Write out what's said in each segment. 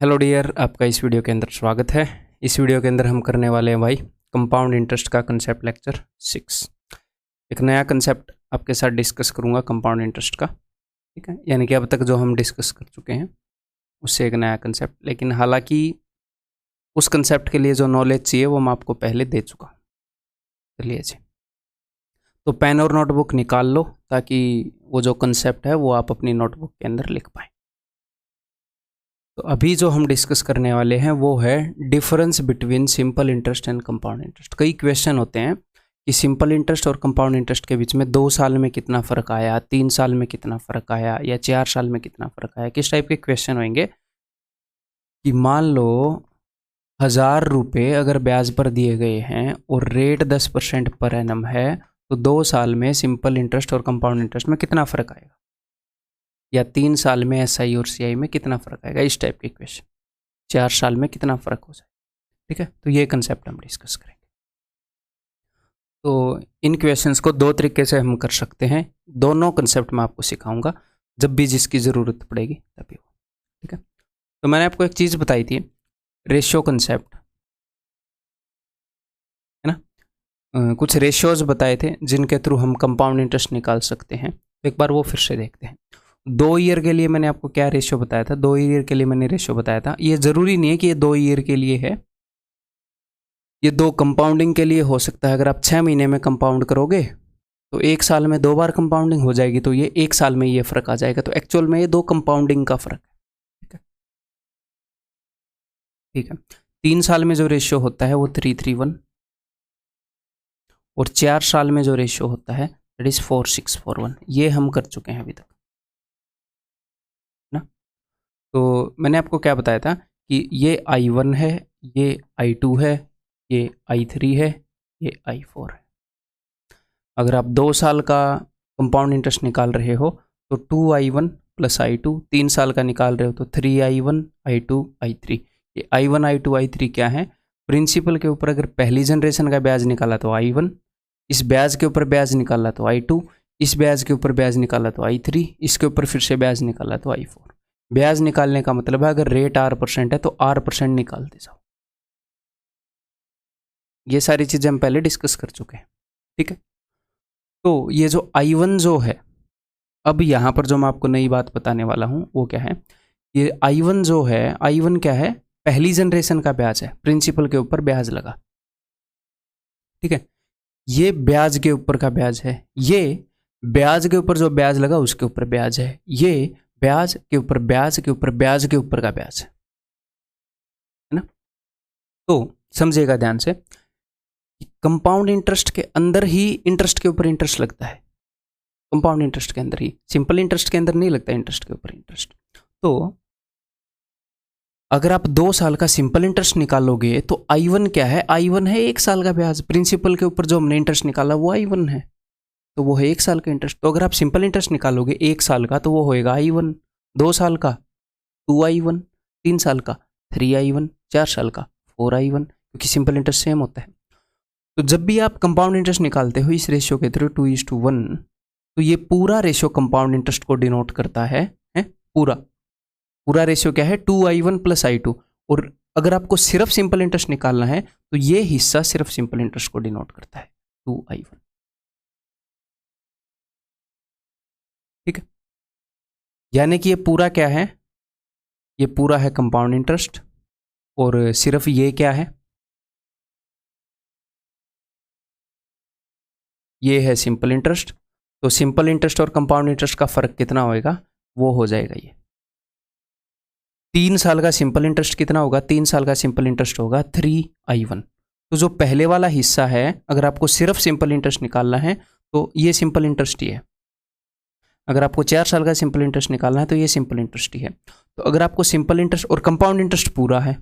Hello dear, आपका इस video के अंदर स्वागत है। इस वीडियो के अंदर हम करने वाले हैं भाई कंपाउंड इंटरेस्ट का कंसेप्ट लेक्चर 6। एक नया कंसेप्ट आपके साथ डिस्कस करूंगा कंपाउंड इंटरेस्ट का, ठीक है। यानी कि अब तक जो हम डिस्कस कर चुके हैं उससे एक नया कंसेप्ट, लेकिन हालांकि उस कंसेप्ट के लिए जो नॉलेज चाहिए वो मैं आपको पहले दे चुका हूँ। चलिए जी, तो पेन और नोटबुक निकाल लो ताकि वो जो कंसेप्ट है वो आप अपनी नोटबुक के अंदर लिख पाएँ। तो अभी जो हम डिस्कस करने वाले हैं वो है difference between simple interest and compound interest. कई क्वेश्चन होते हैं कि सिंपल इंटरेस्ट और कंपाउंड इंटरेस्ट के बीच में 2 साल में कितना फ़र्क आया, 3 साल में कितना फ़र्क आया, या 4 साल में कितना फ़र्क आया। किस टाइप के क्वेश्चन होंगे कि मान लो 1000 रुपये अगर ब्याज पर दिए गए हैं और रेट 10% पर एनम है, तो 2 साल में सिंपल इंटरेस्ट और कंपाउंड इंटरेस्ट में कितना फ़र्क आएगा, या 3 साल में एसआई और सीआई में कितना फ़र्क आएगा। इस टाइप के क्वेश्चन 4 साल में कितना फ़र्क हो जाए, ठीक है। तो ये कंसेप्ट हम डिस्कस करेंगे। तो इन क्वेश्चंस को 2 तरीके से हम कर सकते हैं। दोनों कंसेप्ट मैं आपको सिखाऊंगा, जब भी जिसकी ज़रूरत पड़ेगी तभी वो, ठीक है। तो मैंने आपको एक चीज़ बताई थी, रेशियो कंसेप्ट, है ना। कुछ रेशियोज बताए थे जिनके थ्रू हम कंपाउंड इंटरेस्ट निकाल सकते हैं। तो एक बार वो फिर से देखते हैं। 2 ईयर के लिए मैंने आपको क्या रेशियो बताया था, 2 ईयर के लिए मैंने रेशियो बताया था। ये ज़रूरी नहीं है कि ये 2 ईयर के लिए है, ये 2 कंपाउंडिंग के लिए हो सकता है। अगर आप 6 महीने में कंपाउंड करोगे तो 1 साल में 2 बार कंपाउंडिंग हो जाएगी, तो ये 1 साल में ये फ़र्क आ जाएगा। तो एक्चुअल में ये 2 कंपाउंडिंग का फ़र्क है, ठीक है, ठीक है। 3 साल में जो रेशियो होता है वो 3:3:1, और 4 साल में जो रेशियो होता है दैट इज़ 4:6:4:1। ये हम कर चुके हैं अभी तक, ना। तो मैंने आपको क्या बताया था कि ये I1 है, ये I2 है, ये I3 है, ये I4 है। अगर आप 2 साल का कंपाउंड इंटरेस्ट निकाल रहे हो तो 2I1 + I2, 3 साल का निकाल रहे हो तो 3I1 I2 I3। ये I1 I2 I3 क्या है, प्रिंसिपल के ऊपर अगर पहली जनरेशन का ब्याज निकाला तो I1, इस ब्याज के ऊपर ब्याज निकाला तो I2, इस ब्याज के ऊपर ब्याज निकाला तो I3, इसके ऊपर फिर से ब्याज निकाला तो I4। ब्याज निकालने का मतलब है अगर रेट R% है तो R% निकालते जाओ। ये सारी चीज़ें हम पहले डिस्कस कर चुके हैं, ठीक है। तो ये जो I1 जो है, अब यहाँ पर जो मैं आपको नई बात बताने वाला हूँ वो क्या है, ये I1 जो है, I1 क्या है, पहली जनरेशन का ब्याज है, प्रिंसिपल के ऊपर ब्याज लगा, ठीक है। ये ब्याज के ऊपर का ब्याज है, ये ब्याज के ऊपर जो ब्याज लगा उसके ऊपर ब्याज है, ये ब्याज के ऊपर ब्याज के ऊपर ब्याज के ऊपर का ब्याज है ना। तो समझिएगा ध्यान से, कंपाउंड इंटरेस्ट के अंदर ही इंटरेस्ट के ऊपर इंटरेस्ट लगता है, कंपाउंड इंटरेस्ट के अंदर ही, सिंपल इंटरेस्ट के अंदर नहीं लगता इंटरेस्ट के ऊपर इंटरेस्ट। तो अगर आप 2 साल का सिंपल इंटरेस्ट निकालोगे तो I1 क्या है, I1 है 1 साल का ब्याज, प्रिंसिपल के ऊपर जो हमने इंटरेस्ट निकाला वो I1 है, तो वो है 1 साल का इंटरेस्ट। तो अगर आप सिंपल इंटरेस्ट निकालोगे 1 साल का तो वो होएगा I1, 2 साल का 2I1, 3 साल का 3I1, 4 साल का 4I1, क्योंकि सिंपल इंटरेस्ट सेम होता है। तो जब भी आप कंपाउंड इंटरेस्ट निकालते हो इस रेशियो के थ्रू 2:1, तो ये पूरा रेशियो कंपाउंड इंटरेस्ट को डिनोट करता है पूरा रेशियो क्या है, 2I1 + I2। और अगर आपको सिर्फ सिंपल इंटरेस्ट निकालना है तो ये हिस्सा सिर्फ सिंपल इंटरेस्ट को डिनोट करता है, 2I1, ठीक है। यानी कि ये पूरा क्या है, ये पूरा है कंपाउंड इंटरेस्ट, और सिर्फ ये क्या है, ये है सिंपल इंटरेस्ट। तो सिंपल इंटरेस्ट और कंपाउंड इंटरेस्ट का फर्क कितना होएगा, वो हो जाएगा ये 3 साल का सिंपल इंटरेस्ट कितना होगा, 3 साल का सिंपल इंटरेस्ट होगा 3I1। तो जो पहले वाला हिस्सा है, अगर आपको सिर्फ सिंपल इंटरेस्ट निकालना है तो ये सिंपल इंटरेस्ट ही है। अगर आपको 4 साल का सिंपल इंटरेस्ट निकालना है तो ये सिंपल इंटरेस्ट ही है। तो अगर आपको सिंपल इंटरेस्ट और कंपाउंड इंटरेस्ट पूरा है,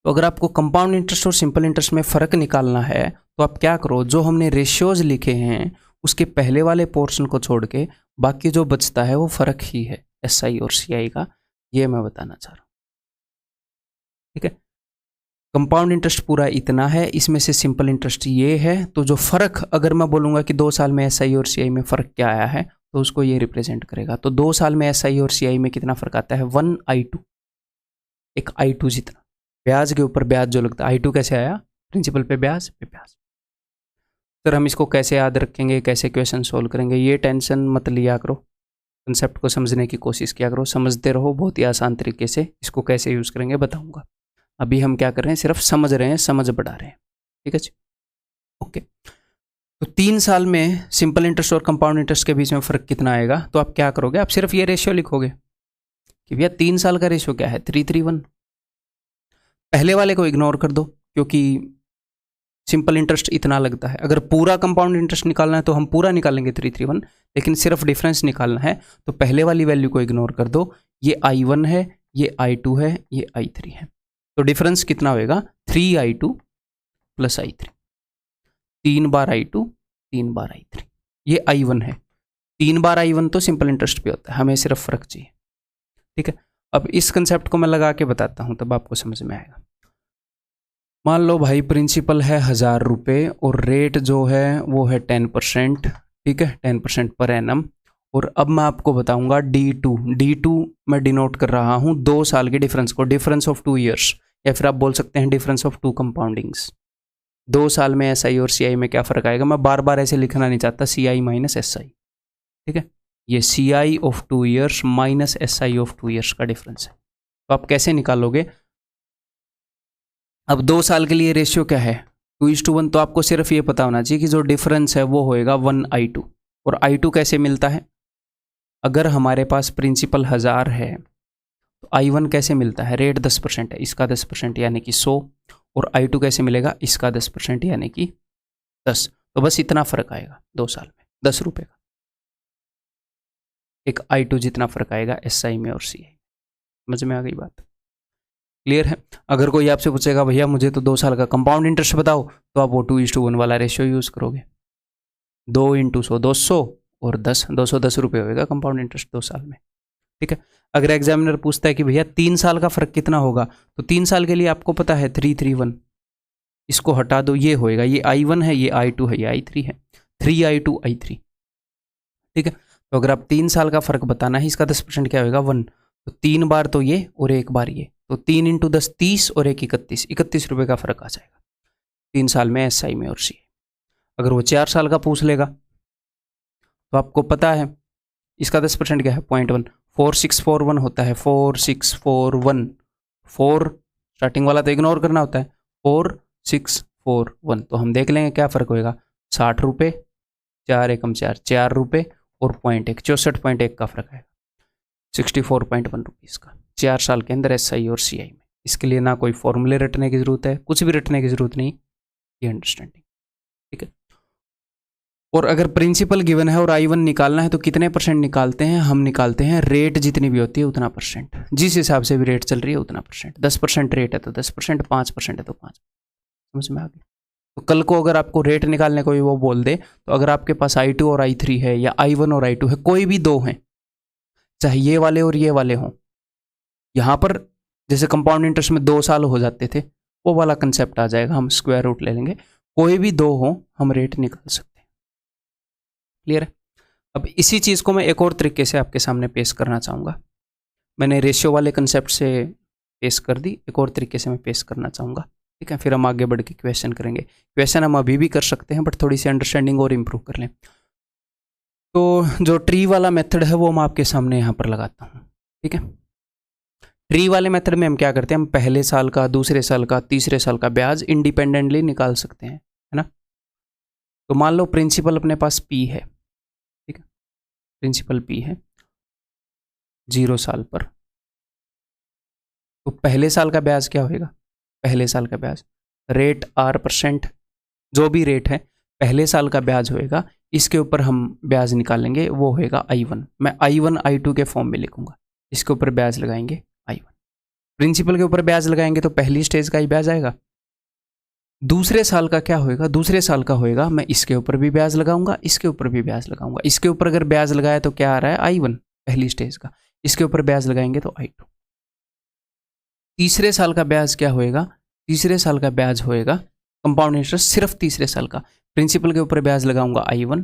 तो अगर आपको कंपाउंड इंटरेस्ट और सिंपल इंटरेस्ट में फ़र्क निकालना है तो आप क्या करो, जो हमने रेशियोज लिखे हैं उसके पहले वाले पोर्शन को छोड़ के बाकी जो बचता है वो फ़र्क ही है एसआई और सीआई का, ये मैं बताना चाह रहा हूँ, ठीक है। कंपाउंड इंटरेस्ट पूरा इतना है, इसमें से सिंपल इंटरेस्ट ये है। तो जो फ़र्क, अगर मैं बोलूँगा कि 2 साल में एसआई और सीआई में फ़र्क क्या आया है, तो उसको ये रिप्रेजेंट करेगा। तो 2 साल में एसआई और सीआई में कितना फ़र्क आता है, 1I2, एक I2 जितना, ब्याज के ऊपर ब्याज जो लगता है। I2 कैसे आया? प्रिंसिपल पे ब्याज पे ब्याज। सर हम इसको कैसे याद रखेंगे, कैसे क्वेश्चन सोल्व करेंगे, ये टेंशन मत लिया करो, कंसेप्ट को समझने की कोशिश किया करो, समझते रहो, बहुत ही आसान तरीके से इसको कैसे यूज़ करेंगे बताऊंगा। अभी हम क्या कर रहे हैं, सिर्फ समझ रहे हैं, समझ बढ़ा रहे हैं, ठीक है जी। ओके, तो 3 साल में सिंपल इंटरेस्ट और कंपाउंड इंटरेस्ट के बीच में फ़र्क कितना आएगा? तो आप क्या करोगे, आप सिर्फ ये रेशियो लिखोगे कि भैया 3 साल का रेशियो क्या है, 3:3:1। पहले वाले को इग्नोर कर दो क्योंकि सिंपल इंटरेस्ट इतना लगता है। अगर पूरा कंपाउंड इंटरेस्ट निकालना है तो हम पूरा निकालेंगे 3:3:1, लेकिन सिर्फ डिफरेंस निकालना है तो पहले वाली वैल्यू को इग्नोर कर दो। ये I1 है, ये I2 है, ये I3 है। तो डिफरेंस कितना होएगा, 3I2 प्लस I3। 3 बार I2, 3 बार I3, ये I1 है। 3 बार I1 तो सिंपल इंटरेस्ट पे होता है, हमें सिर्फ फर्क चाहिए, ठीक है। अब इस कंसेप्ट को मैं लगा के बताता हूँ तब आपको समझ में आएगा। मान लो भाई प्रिंसिपल है 1000 रुपये और रेट जो है वो है 10%, ठीक है, 10% पर एनम। और अब मैं आपको बताऊंगा D2 मैं डिनोट कर रहा हूँ 2 साल के डिफरेंस को, डिफरेंस ऑफ 2 ईयर्स, या फिर आप बोल सकते हैं डिफरेंस ऑफ 2 कंपाउंडिंग्स। 2 साल में SI और CI में क्या फ़र्क आएगा, मैं बार बार ऐसे लिखना नहीं चाहता, CI माइनस SI, ठीक है। ये CI of 2 years minus SI of 2 years का डिफरेंस है। तो आप कैसे निकालोगे? अब 2 साल के लिए रेशियो क्या है, 2:1। तो आपको सिर्फ ये पता होना चाहिए कि जो डिफरेंस है वो होएगा 1I2। और I2 कैसे मिलता है, अगर हमारे पास प्रिंसिपल 1000 है तो I1 कैसे मिलता है, रेट 10% है, इसका 10% यानी कि 100, और I2 कैसे मिलेगा, इसका 10% यानी कि 10। तो बस इतना फ़र्क आएगा 2 साल में, 10 रुपये का। एक I2 जितना फ़र्क आएगा SI में और CI। समझ में आ गई बात, क्लियर है। अगर कोई आपसे पूछेगा भैया मुझे तो 2 साल का कंपाउंड इंटरेस्ट बताओ, तो आप वो 2:1 वाला रेशियो यूज़ करोगे। 2 × 100 200 और 10 210 रुपये होगा कंपाउंड इंटरेस्ट 2 साल में, ठीक है। अगर एग्जामिनर पूछता है कि भैया 3 साल का फ़र्क कितना होगा, तो 3 साल के लिए आपको पता है 3:3:1, इसको हटा दो, ये होएगा, ये I1 है, ये I2 है, ये I3 है, 3I2 I3, ठीक है। तो अगर आप 3 साल का फ़र्क बताना है, इसका 10% क्या होगा, 1। तो 3 बार तो ये और 1 बार ये, तो 3 × 10 30 और 1 31 रुपये का फ़र्क आ जाएगा 3 साल में SI में और CI। अगर वो 4 साल का पूछ लेगा तो आपको पता है इसका 10% क्या है, 0.1, 4641 होता है, 4641, 4 स्टार्टिंग वाला तो इग्नोर करना होता है, 4641। तो हम देख लेंगे क्या फ़र्क होएगा, 60 रुपये, 4 एकम 4, 4 रुपये और 0.1, 64.1 का फ़र्क आएगा, 64.1 रुपीज़ का 4 साल के अंदर SI और CI में। इसके लिए ना कोई फॉर्मूले रटने की ज़रूरत है, कुछ भी रटने की ज़रूरत नहीं, ये अंडरस्टैंडिंग, ठीक है। और अगर प्रिंसिपल गिवन है और I1 निकालना है तो कितने % निकालते हैं, हम निकालते हैं रेट जितनी भी होती है उतना %, जिस हिसाब से भी रेट चल रही है उतना %। 10% रेट है तो 10%, 5% है तो 5%। समझ में आ गई। तो कल को अगर आपको रेट निकालने को भी वो बोल दे, तो अगर आपके पास I2 और I3 है या I1 और I2 है, कोई भी 2 हैं, चाहे ये वाले और ये वाले हों, यहाँ पर जैसे कंपाउंड इंटरेस्ट में 2 साल हो जाते थे, वो वाला कंसेप्ट आ जाएगा, हम स्क्वायर रूट ले लेंगे, कोई भी 2 हो हम रेट निकाल सकते हैं, क्लियर है। अब इसी चीज़ को मैं एक और तरीके से आपके सामने पेश करना चाहूँगा। मैंने रेशियो वाले कंसेप्ट से पेश कर दी, एक और तरीके से मैं पेश करना चाहूँगा, ठीक है। फिर हम आगे बढ़ के क्वेश्चन करेंगे। क्वेश्चन हम अभी भी कर सकते हैं बट थोड़ी सी अंडरस्टैंडिंग और इम्प्रूव कर लें। तो जो ट्री वाला मेथड है वो मैं आपके सामने यहाँ पर लगाता हूँ, ठीक है। ट्री वाले मेथड में हम क्या करते हैं, हम पहले साल का, दूसरे साल का, तीसरे साल का ब्याज इंडिपेंडेंटली निकाल सकते हैं, है ना। तो मान लो प्रिंसिपल अपने पास P है, ठीक है, प्रिंसिपल P है 0 साल पर। तो पहले साल का ब्याज क्या होएगा, पहले साल का ब्याज रेट R%, जो भी रेट है पहले साल का ब्याज होएगा, इसके ऊपर हम ब्याज निकालेंगे, वो होएगा I1। मैं I1 I2 के फॉर्म में लिखूंगा, इसके ऊपर ब्याज लगाएंगे I1। प्रिंसिपल के ऊपर ब्याज लगाएंगे तो पहली स्टेज का ही ब्याज आएगा। दूसरे साल का क्या होएगा, दूसरे साल का होएगा, मैं इसके ऊपर भी ब्याज लगाऊंगा, इसके ऊपर भी ब्याज लगाऊंगा। इसके ऊपर अगर ब्याज लगाया तो क्या आ रहा है, I1 पहली स्टेज का, इसके ऊपर ब्याज लगाएंगे तो I2। तीसरे साल का ब्याज क्या होएगा, तीसरे साल का ब्याज होएगा कंपाउंड इंटरेस्ट सिर्फ तीसरे साल का, प्रिंसिपल के ऊपर ब्याज लगाऊंगा I1,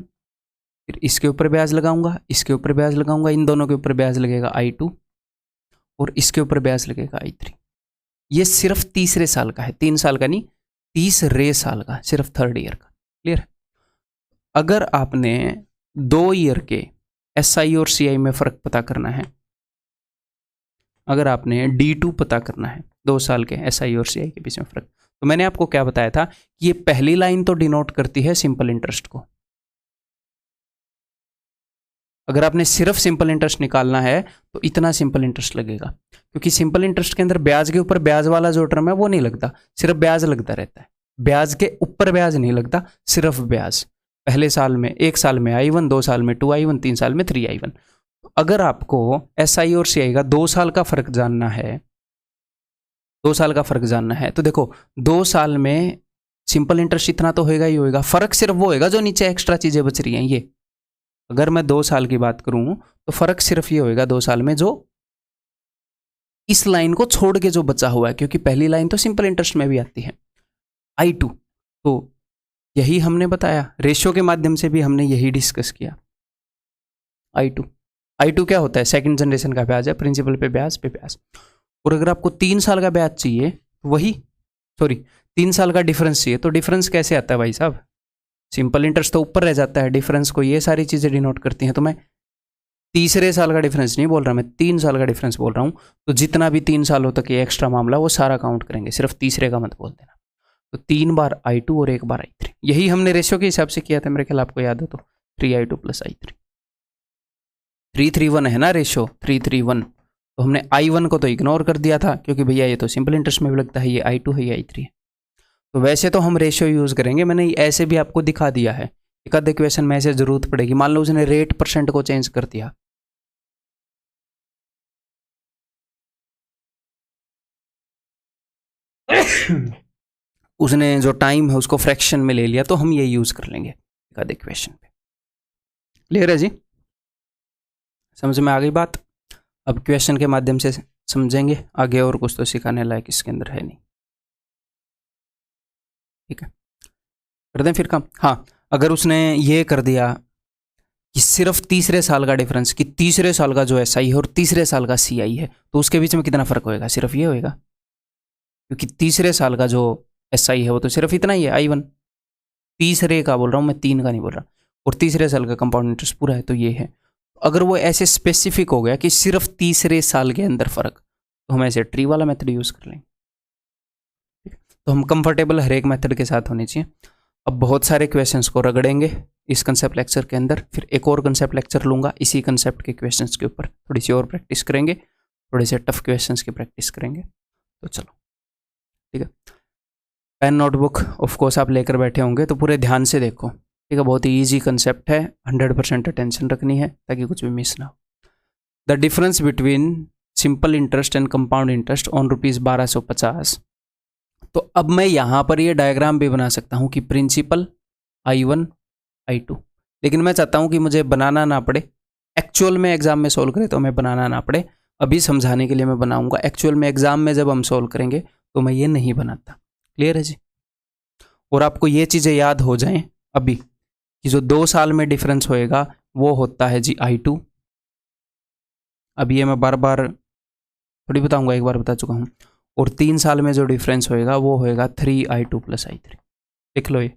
फिर इसके ऊपर ब्याज लगाऊंगा, इसके ऊपर ब्याज लगाऊंगा, इन दोनों के ऊपर ब्याज लगेगा I2 और इसके ऊपर ब्याज लगेगा I3। ये सिर्फ तीसरे साल का है, 3 साल का नहीं, तीसरे साल का, सिर्फ थर्ड ईयर का। क्लियर है? अगर आपने 2 ईयर के SI और CI में फर्क पता करना है, अगर आपने D2 पता करना है, 2 साल के SI और CI के बीच में फर्क, तो मैंने आपको क्या बताया था कि ये पहली लाइन तो डिनोट करती है सिंपल इंटरेस्ट को। अगर आपने सिर्फ सिंपल इंटरेस्ट निकालना है तो इतना सिंपल इंटरेस्ट लगेगा, क्योंकि सिंपल इंटरेस्ट के अंदर ब्याज के ऊपर ब्याज वाला जो टर्म है वो नहीं लगता, सिर्फ ब्याज लगता रहता है। ब्याज के ऊपर ब्याज नहीं लगता, सिर्फ ब्याज। पहले साल में, 1 साल में I1, 2 साल में 2I1, 3 साल में 3I1। अगर आपको SI और CI का 2 साल का फर्क जानना है, 2 साल का फर्क जानना है, तो देखो 2 साल में सिंपल इंटरेस्ट इतना तो होएगा ही होएगा, फर्क सिर्फ वो होएगा जो नीचे एक्स्ट्रा चीजें बच रही हैं ये। अगर मैं 2 साल की बात करूं तो फर्क सिर्फ ये होएगा 2 साल में, जो इस लाइन को छोड़ के जो बचा हुआ है, क्योंकि पहली लाइन तो सिंपल इंटरेस्ट में भी आती है, I2। तो यही हमने बताया, रेशियो के माध्यम से भी हमने यही डिस्कस किया। I2 क्या होता है? सेकंड जनरेशन का ब्याज है, प्रिंसिपल पे ब्याज पे ब्याज। और अगर आपको 3 साल का ब्याज चाहिए, वही 3 साल का डिफरेंस चाहिए, तो डिफरेंस कैसे आता है भाई साहब? सिंपल इंटरेस्ट तो ऊपर रह जाता है, डिफरेंस को ये सारी चीजें डिनोट करती हैं। तो मैं तीसरे साल का डिफरेंस नहीं बोल रहा, मैं 3 साल का डिफरेंस बोल रहा हूँ। तो जितना भी 3 सालों तक ये एक्स्ट्रा मामला वो सारा काउंट करेंगे, सिर्फ तीसरे का मत बोल देना। तो 3 बार I2 और 1 बार I3, यही हमने रेशियो के हिसाब से किया था, मेरे ख्याल आपको याद हो तो 3I2 + I3। 3:3:1 है ना रेशियो, 3:3:1। तो हमने I1 को तो इग्नोर कर दिया था, क्योंकि भैया ये तो सिंपल इंटरेस्ट में भी लगता है, ये I2 है, ये I3 है। तो वैसे तो हम रेशियो यूज करेंगे, मैंने ऐसे भी आपको दिखा दिया है। एक आधे क्वेश्चन में ऐसे जरूरत पड़ेगी, मान लो उसने रेट % को चेंज कर दिया, उसने जो टाइम है उसको फ्रैक्शन में ले लिया, तो हम ये यूज कर लेंगे एक आधे क्वेश्चन पे। क्लियर है जी? समझ में आ गई बात? अब क्वेश्चन के माध्यम से समझेंगे आगे, और कुछ तो सिखाने लायक इसके अंदर है नहीं। ठीक है, कर दें फिर काम। हाँ, अगर उसने ये कर दिया कि सिर्फ तीसरे साल का डिफरेंस, कि तीसरे साल का जो SI है और तीसरे साल का CI है, तो उसके बीच में कितना फर्क होएगा? सिर्फ ये होएगा, क्योंकि तीसरे साल का जो SI है वो तो सिर्फ इतना ही है, I1। तीसरे का बोल रहा हूँ मैं, 3 का नहीं बोल रहा। और तीसरे साल का कंपाउंड इंटरेस्ट पूरा है, तो ये है। अगर वो ऐसे स्पेसिफिक हो गया कि सिर्फ तीसरे साल के अंदर फर्क, तो हम ऐसे ट्री वाला मेथड यूज कर लेंगे। तो हम कंफर्टेबल हर एक मेथड के साथ होने चाहिए। अब बहुत सारे क्वेश्चंस को रगड़ेंगे इस कंसेप्ट लेक्चर के अंदर, फिर एक और कंसेप्ट लेक्चर लूंगा इसी कंसेप्ट के क्वेश्चंस के ऊपर, थोड़ी सी और प्रैक्टिस करेंगे, थोड़े से टफ क्वेश्चंस की प्रैक्टिस करेंगे। तो चलो ठीक है, पेन नोटबुक ऑफ कोर्स आप लेकर बैठे होंगे, तो पूरे ध्यान से देखो। ठीक है, बहुत ही ईजी कंसेप्ट है, 100% अटेंशन रखनी है ताकि कुछ भी मिस ना हो। The difference between simple interest and compound interest on ₹1250। तो अब मैं यहाँ पर ये डायग्राम भी बना सकता हूँ कि प्रिंसिपल I1 I2, लेकिन मैं चाहता हूँ कि मुझे बनाना ना पड़े, एक्चुअल में एग्जाम में सोल्व करें तो हमें बनाना ना पड़े। अभी समझाने के लिए मैं बनाऊंगा, एक्चुअल में एग्जाम में जब हम सोल्व करेंगे तो मैं ये नहीं बनाता। क्लियर है जी? और आपको ये चीज़ें याद हो जाएं अभी कि जो 2 साल में डिफरेंस होएगा वो होता है जी I2। अभी ये मैं बार बार थोड़ी बताऊंगा, एक बार बता चुका हूँ। और 3 साल में जो डिफरेंस होएगा वो होएगा 3I2 + I3। लिख लो ये,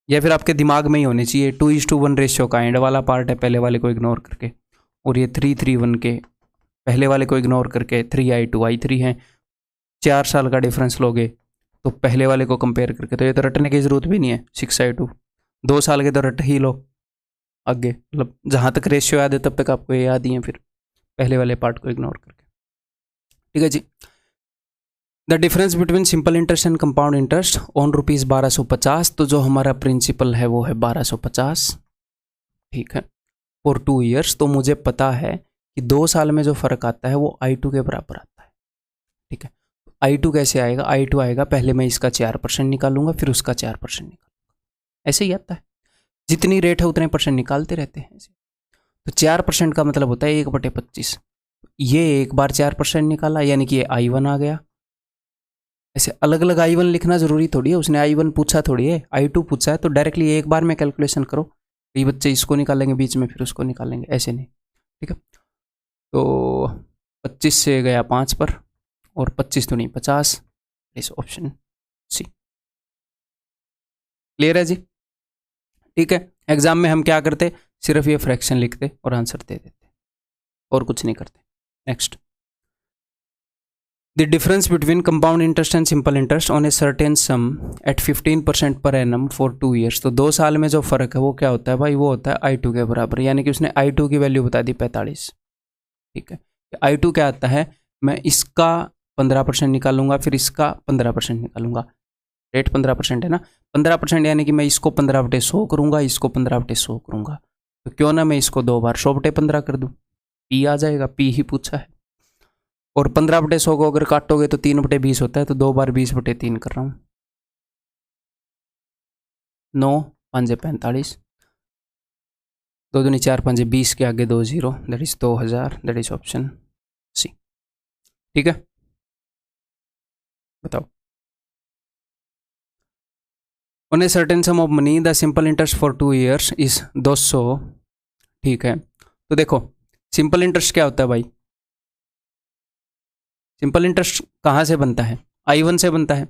या फिर आपके दिमाग में ही होने चाहिए। 2:1 रेशियो का एंड वाला पार्ट है, पहले वाले को इग्नोर करके, और ये 3:3:1 के पहले वाले को इग्नोर करके 3I2 I3 हैं। 4 साल का डिफरेंस लोगे तो पहले वाले को कंपेयर करके, तो ये तो रटने की जरूरत भी नहीं है, 6I2। 2 साल के तो रट ही लो आगे, मतलब जहाँ तक रेशियो याद है तब तक आपको ये याद ही है, फिर पहले वाले पार्ट को इग्नोर करके। ठीक है जी। The difference between simple interest and compound interest on ₹1250। तो जो हमारा प्रिंसिपल है वो है 1250। ठीक है, फॉर 2 ईयर्स। तो मुझे पता है कि 2 साल में जो फर्क आता है वो I2 के बराबर आता है। ठीक है, I2 कैसे आएगा? I2 आएगा, पहले मैं इसका 4% निकालूंगा, फिर उसका 4% निकालूंगा, ऐसे ही आता है। जितनी रेट है उतने % निकालते रहते हैं ऐसे। तो 4% का मतलब होता है 1/25। ये एक बार 4% निकाला, यानी कि ये I1 आ गया। ऐसे अलग अलग I1 लिखना जरूरी थोड़ी है, उसने I1 पूछा थोड़ी है, I2 पूछा है, तो डायरेक्टली एक बार में कैलकुलेशन करो। कई बच्चे इसको निकालेंगे बीच में, फिर उसको निकालेंगे, ऐसे नहीं। ठीक है, तो 25 से गया 5 पर, और 25 तो नहीं 50, इस ऑप्शन सी। क्लियर है जी? ठीक है, एग्जाम में हम क्या करते, सिर्फ ये फ्रैक्शन लिखते और आंसर दे देते और कुछ नहीं करते। Next, the difference between compound interest and simple interest on a certain sum at 15% per annum for 2 years. तो 2 साल में जो फर्क है वो क्या होता है भाई, वो होता है I2 के बराबर, यानी कि उसने I2 की वैल्यू बता दी 45। ठीक है, I2 क्या आता है, मैं इसका 15% निकालूंगा, फिर इसका 15% निकालूंगा। रेट 15% है ना, 15% यानी कि मैं इसको 15/100 करूंगा, इसको 15/100 करूंगा। तो क्यों ना मैं इसको 2 बार 100/15 कर दूं, पी आ जाएगा, पी ही पूछा है। और 15/100 को अगर काटोगे तो 3/20 होता है, तो 2 बार 20/3 कर रहा हूँ। 9 5 45, 2 दूनी 4 5 20 के आगे 2 0, that is 2000, that is option C. ठीक है, बताओ। On a certain sum of money the simple interest for 2 years is 200। ठीक है, तो देखो सिंपल इंटरेस्ट क्या होता है भाई, सिंपल इंटरेस्ट कहाँ से बनता है, I1 से बनता है।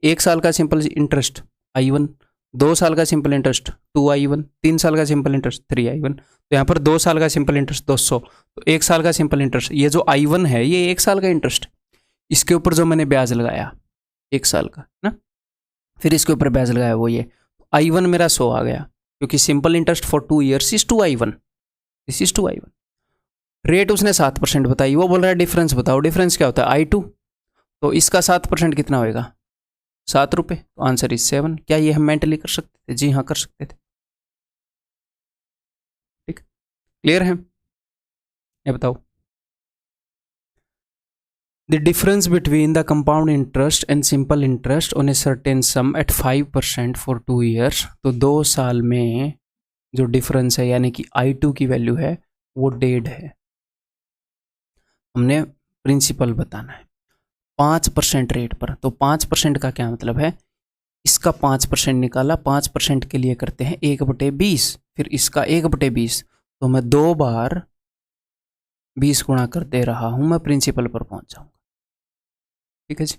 1 साल का सिंपल इंटरेस्ट I1, 2 साल का सिंपल इंटरेस्ट 2I1, 3 साल का सिंपल इंटरेस्ट 3I1। तो यहाँ पर 2 साल का सिंपल इंटरेस्ट 200, तो 1 साल का सिंपल इंटरेस्ट, ये जो I1 है ये 1 साल का इंटरेस्ट, इसके ऊपर जो मैंने ब्याज लगाया 1 साल का ना, फिर इसके ऊपर ब्याज लगाया वो ये, I1 मेरा 100 आ गया, क्योंकि simple interest for 2 years is 2I1, this is 2I1। Rate उसने 7% बताई, वो बोल रहा है डिफरेंस बताओ, डिफरेंस क्या होता है I2, तो इसका 7% कितना होएगा, 7 रुपये, तो आंसर इज 7। क्या ये हम मेंटली कर सकते थे? जी हाँ कर सकते थे। ठीक, क्लियर है? ये बताओ, the difference between the compound interest and simple interest on a certain sum at 5% for 2 years. तो 2 साल में जो डिफरेंस है यानी कि I2 की वैल्यू है वो 1.5 है। हमने प्रिंसिपल बताना है 5% रेट पर, तो 5% का क्या मतलब है, इसका 5% निकाला, 5% के लिए करते हैं 1/20, फिर इसका 1/20, तो मैं 2 बार 20 गुणा कर दे रहा हूं, मैं प्रिंसिपल पर पहुंच जाऊंगा। ठीक है जी,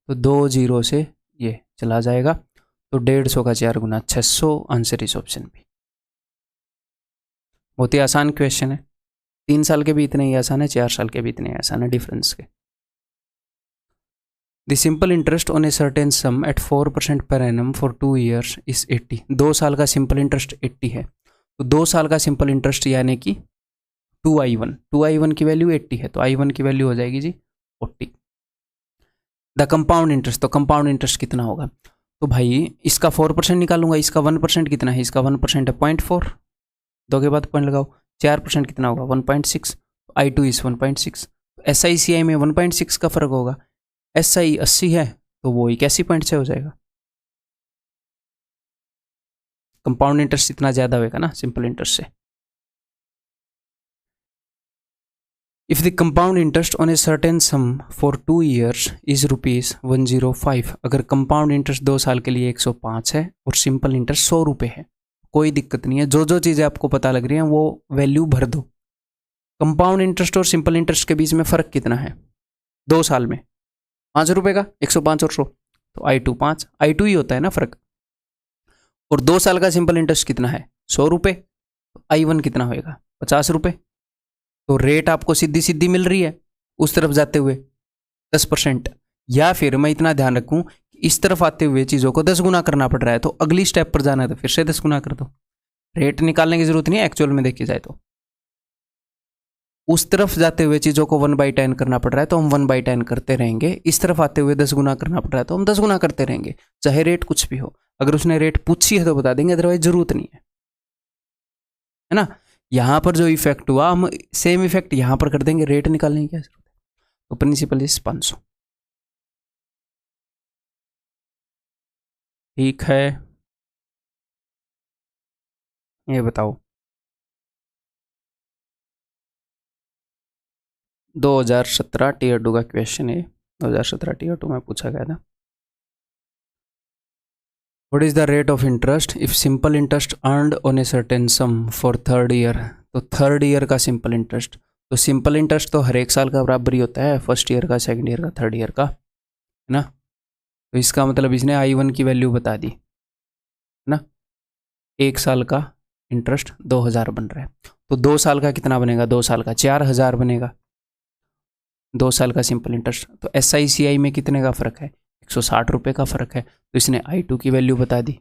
तो 2 0 से ये चला जाएगा, तो 150 का 4 गुना 600, आंसर इस ऑप्शन बी। बहुत ही आसान क्वेश्चन है, 3 साल के भी इतने ही आसान है, 4 साल के भी इतने ही आसान है डिफरेंस के। The simple interest on a certain sum at 4% per annum for 2 years is 80। 2 साल का सिंपल इंटरेस्ट 80 है, तो 2 साल का सिंपल इंटरेस्ट यानी कि 2I1 की वैल्यू 80 है, तो I1 की वैल्यू हो जाएगी जी 40। द कंपाउंड इंटरेस्ट, तो कंपाउंड इंटरेस्ट कितना होगा, तो भाई इसका 4% निकालूंगा, इसका 1% कितना है, इसका 1% है 0.4, 2 के बाद पॉइंट लगाओ, 4% कितना होगा 1.6, I2 इज 1.6, SICI में 1.6 का फर्क होगा, SI 80 है तो वो 81 हो जाएगा। कंपाउंड इंटरेस्ट इतना ज़्यादा होगा ना सिंपल इंटरेस्ट से। If the compound interest on a certain some for 2 years is ₹105, अगर कंपाउंड इंटरेस्ट 2 साल के लिए 105 है और सिंपल इंटरेस्ट 100 रुपये है, कोई दिक्कत नहीं है, जो जो चीज़ें आपको पता लग रही हैं वो वैल्यू भर दो। कंपाउंड इंटरेस्ट और सिंपल इंटरेस्ट के बीच में फ़र्क कितना है 2 साल में, 5 रुपये का, 105 और 100, तो I2 5, I2 ही होता है ना फ़र्क। और 2 साल का सिंपल इंटरेस्ट कितना है 100 रुपये, तो I1 कितना होएगा 50 रुपये। तो रेट आपको सीधी सीधी मिल रही है उस तरफ जाते हुए 10%, या फिर मैं इतना ध्यान रखूं कि इस तरफ आते हुए चीज़ों को 10 गुना करना पड़ रहा है, तो अगली स्टेप पर जाना है तो फिर से 10 गुना कर दो। रेट निकालने की जरूरत नहीं है एक्चुअल में देखी जाए तो, उस तरफ जाते हुए चीज़ों को 1/10 करना पड़ रहा है तो हम 1/10 करते रहेंगे, इस तरफ आते हुए 10 गुना करना पड़ रहा है तो हम 10 गुना करते रहेंगे, चाहे रेट कुछ भी हो। अगर उसने रेट पूछी है तो बता देंगे, अदरवाइज जरूरत नहीं है ना। यहाँ पर जो इफेक्ट हुआ हम सेम इफेक्ट यहाँ पर कर देंगे, रेट निकालने की क्या जरूरत है। तो प्रिंसिपल इज 500। ठीक है, ये बताओ 2017 टीयर 2 का क्वेश्चन है, 2017 टीयर 2 में पूछा गया था। What is the rate of interest if simple interest earned on a certain some for 3rd year. तो 3rd ईयर का सिंपल इंटरेस्ट, तो सिंपल इंटरेस्ट तो हर एक साल का बराबर ही होता है, फर्स्ट ईयर का, सेकंड ईयर का, थर्ड ईयर का, है ना। तो इसका मतलब इसने I1 की वैल्यू बता दी, है ना। एक साल का इंटरेस्ट 2000 बन रहा है, तो 2 साल का कितना बनेगा, 2 साल का 4000 बनेगा, 2 साल का सिंपल इंटरेस्ट। तो SICI में कितने का फ़र्क है, 160 रुपये का फ़र्क है, तो इसने I2 की वैल्यू बता दी।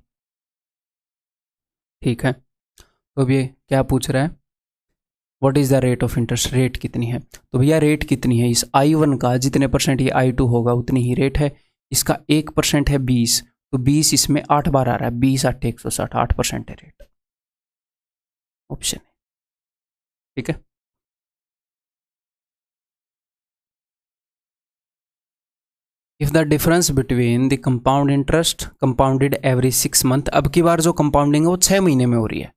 ठीक है, तो अब ये क्या पूछ रहा है, what is the rate of interest, rate कितनी है। तो भैया रेट कितनी है, इस I1 का जितने परसेंट ये I2 होगा उतनी ही रेट है। इसका 1% है 20, तो 20 इसमें 8 बार आ रहा है, 20 8 160, 8% है रेट, ऑप्शन है। ठीक है, if the difference between the compound interest compounded every 6 month, अब की बार जो कंपाउंडिंग है वो 6 महीने में हो रही है,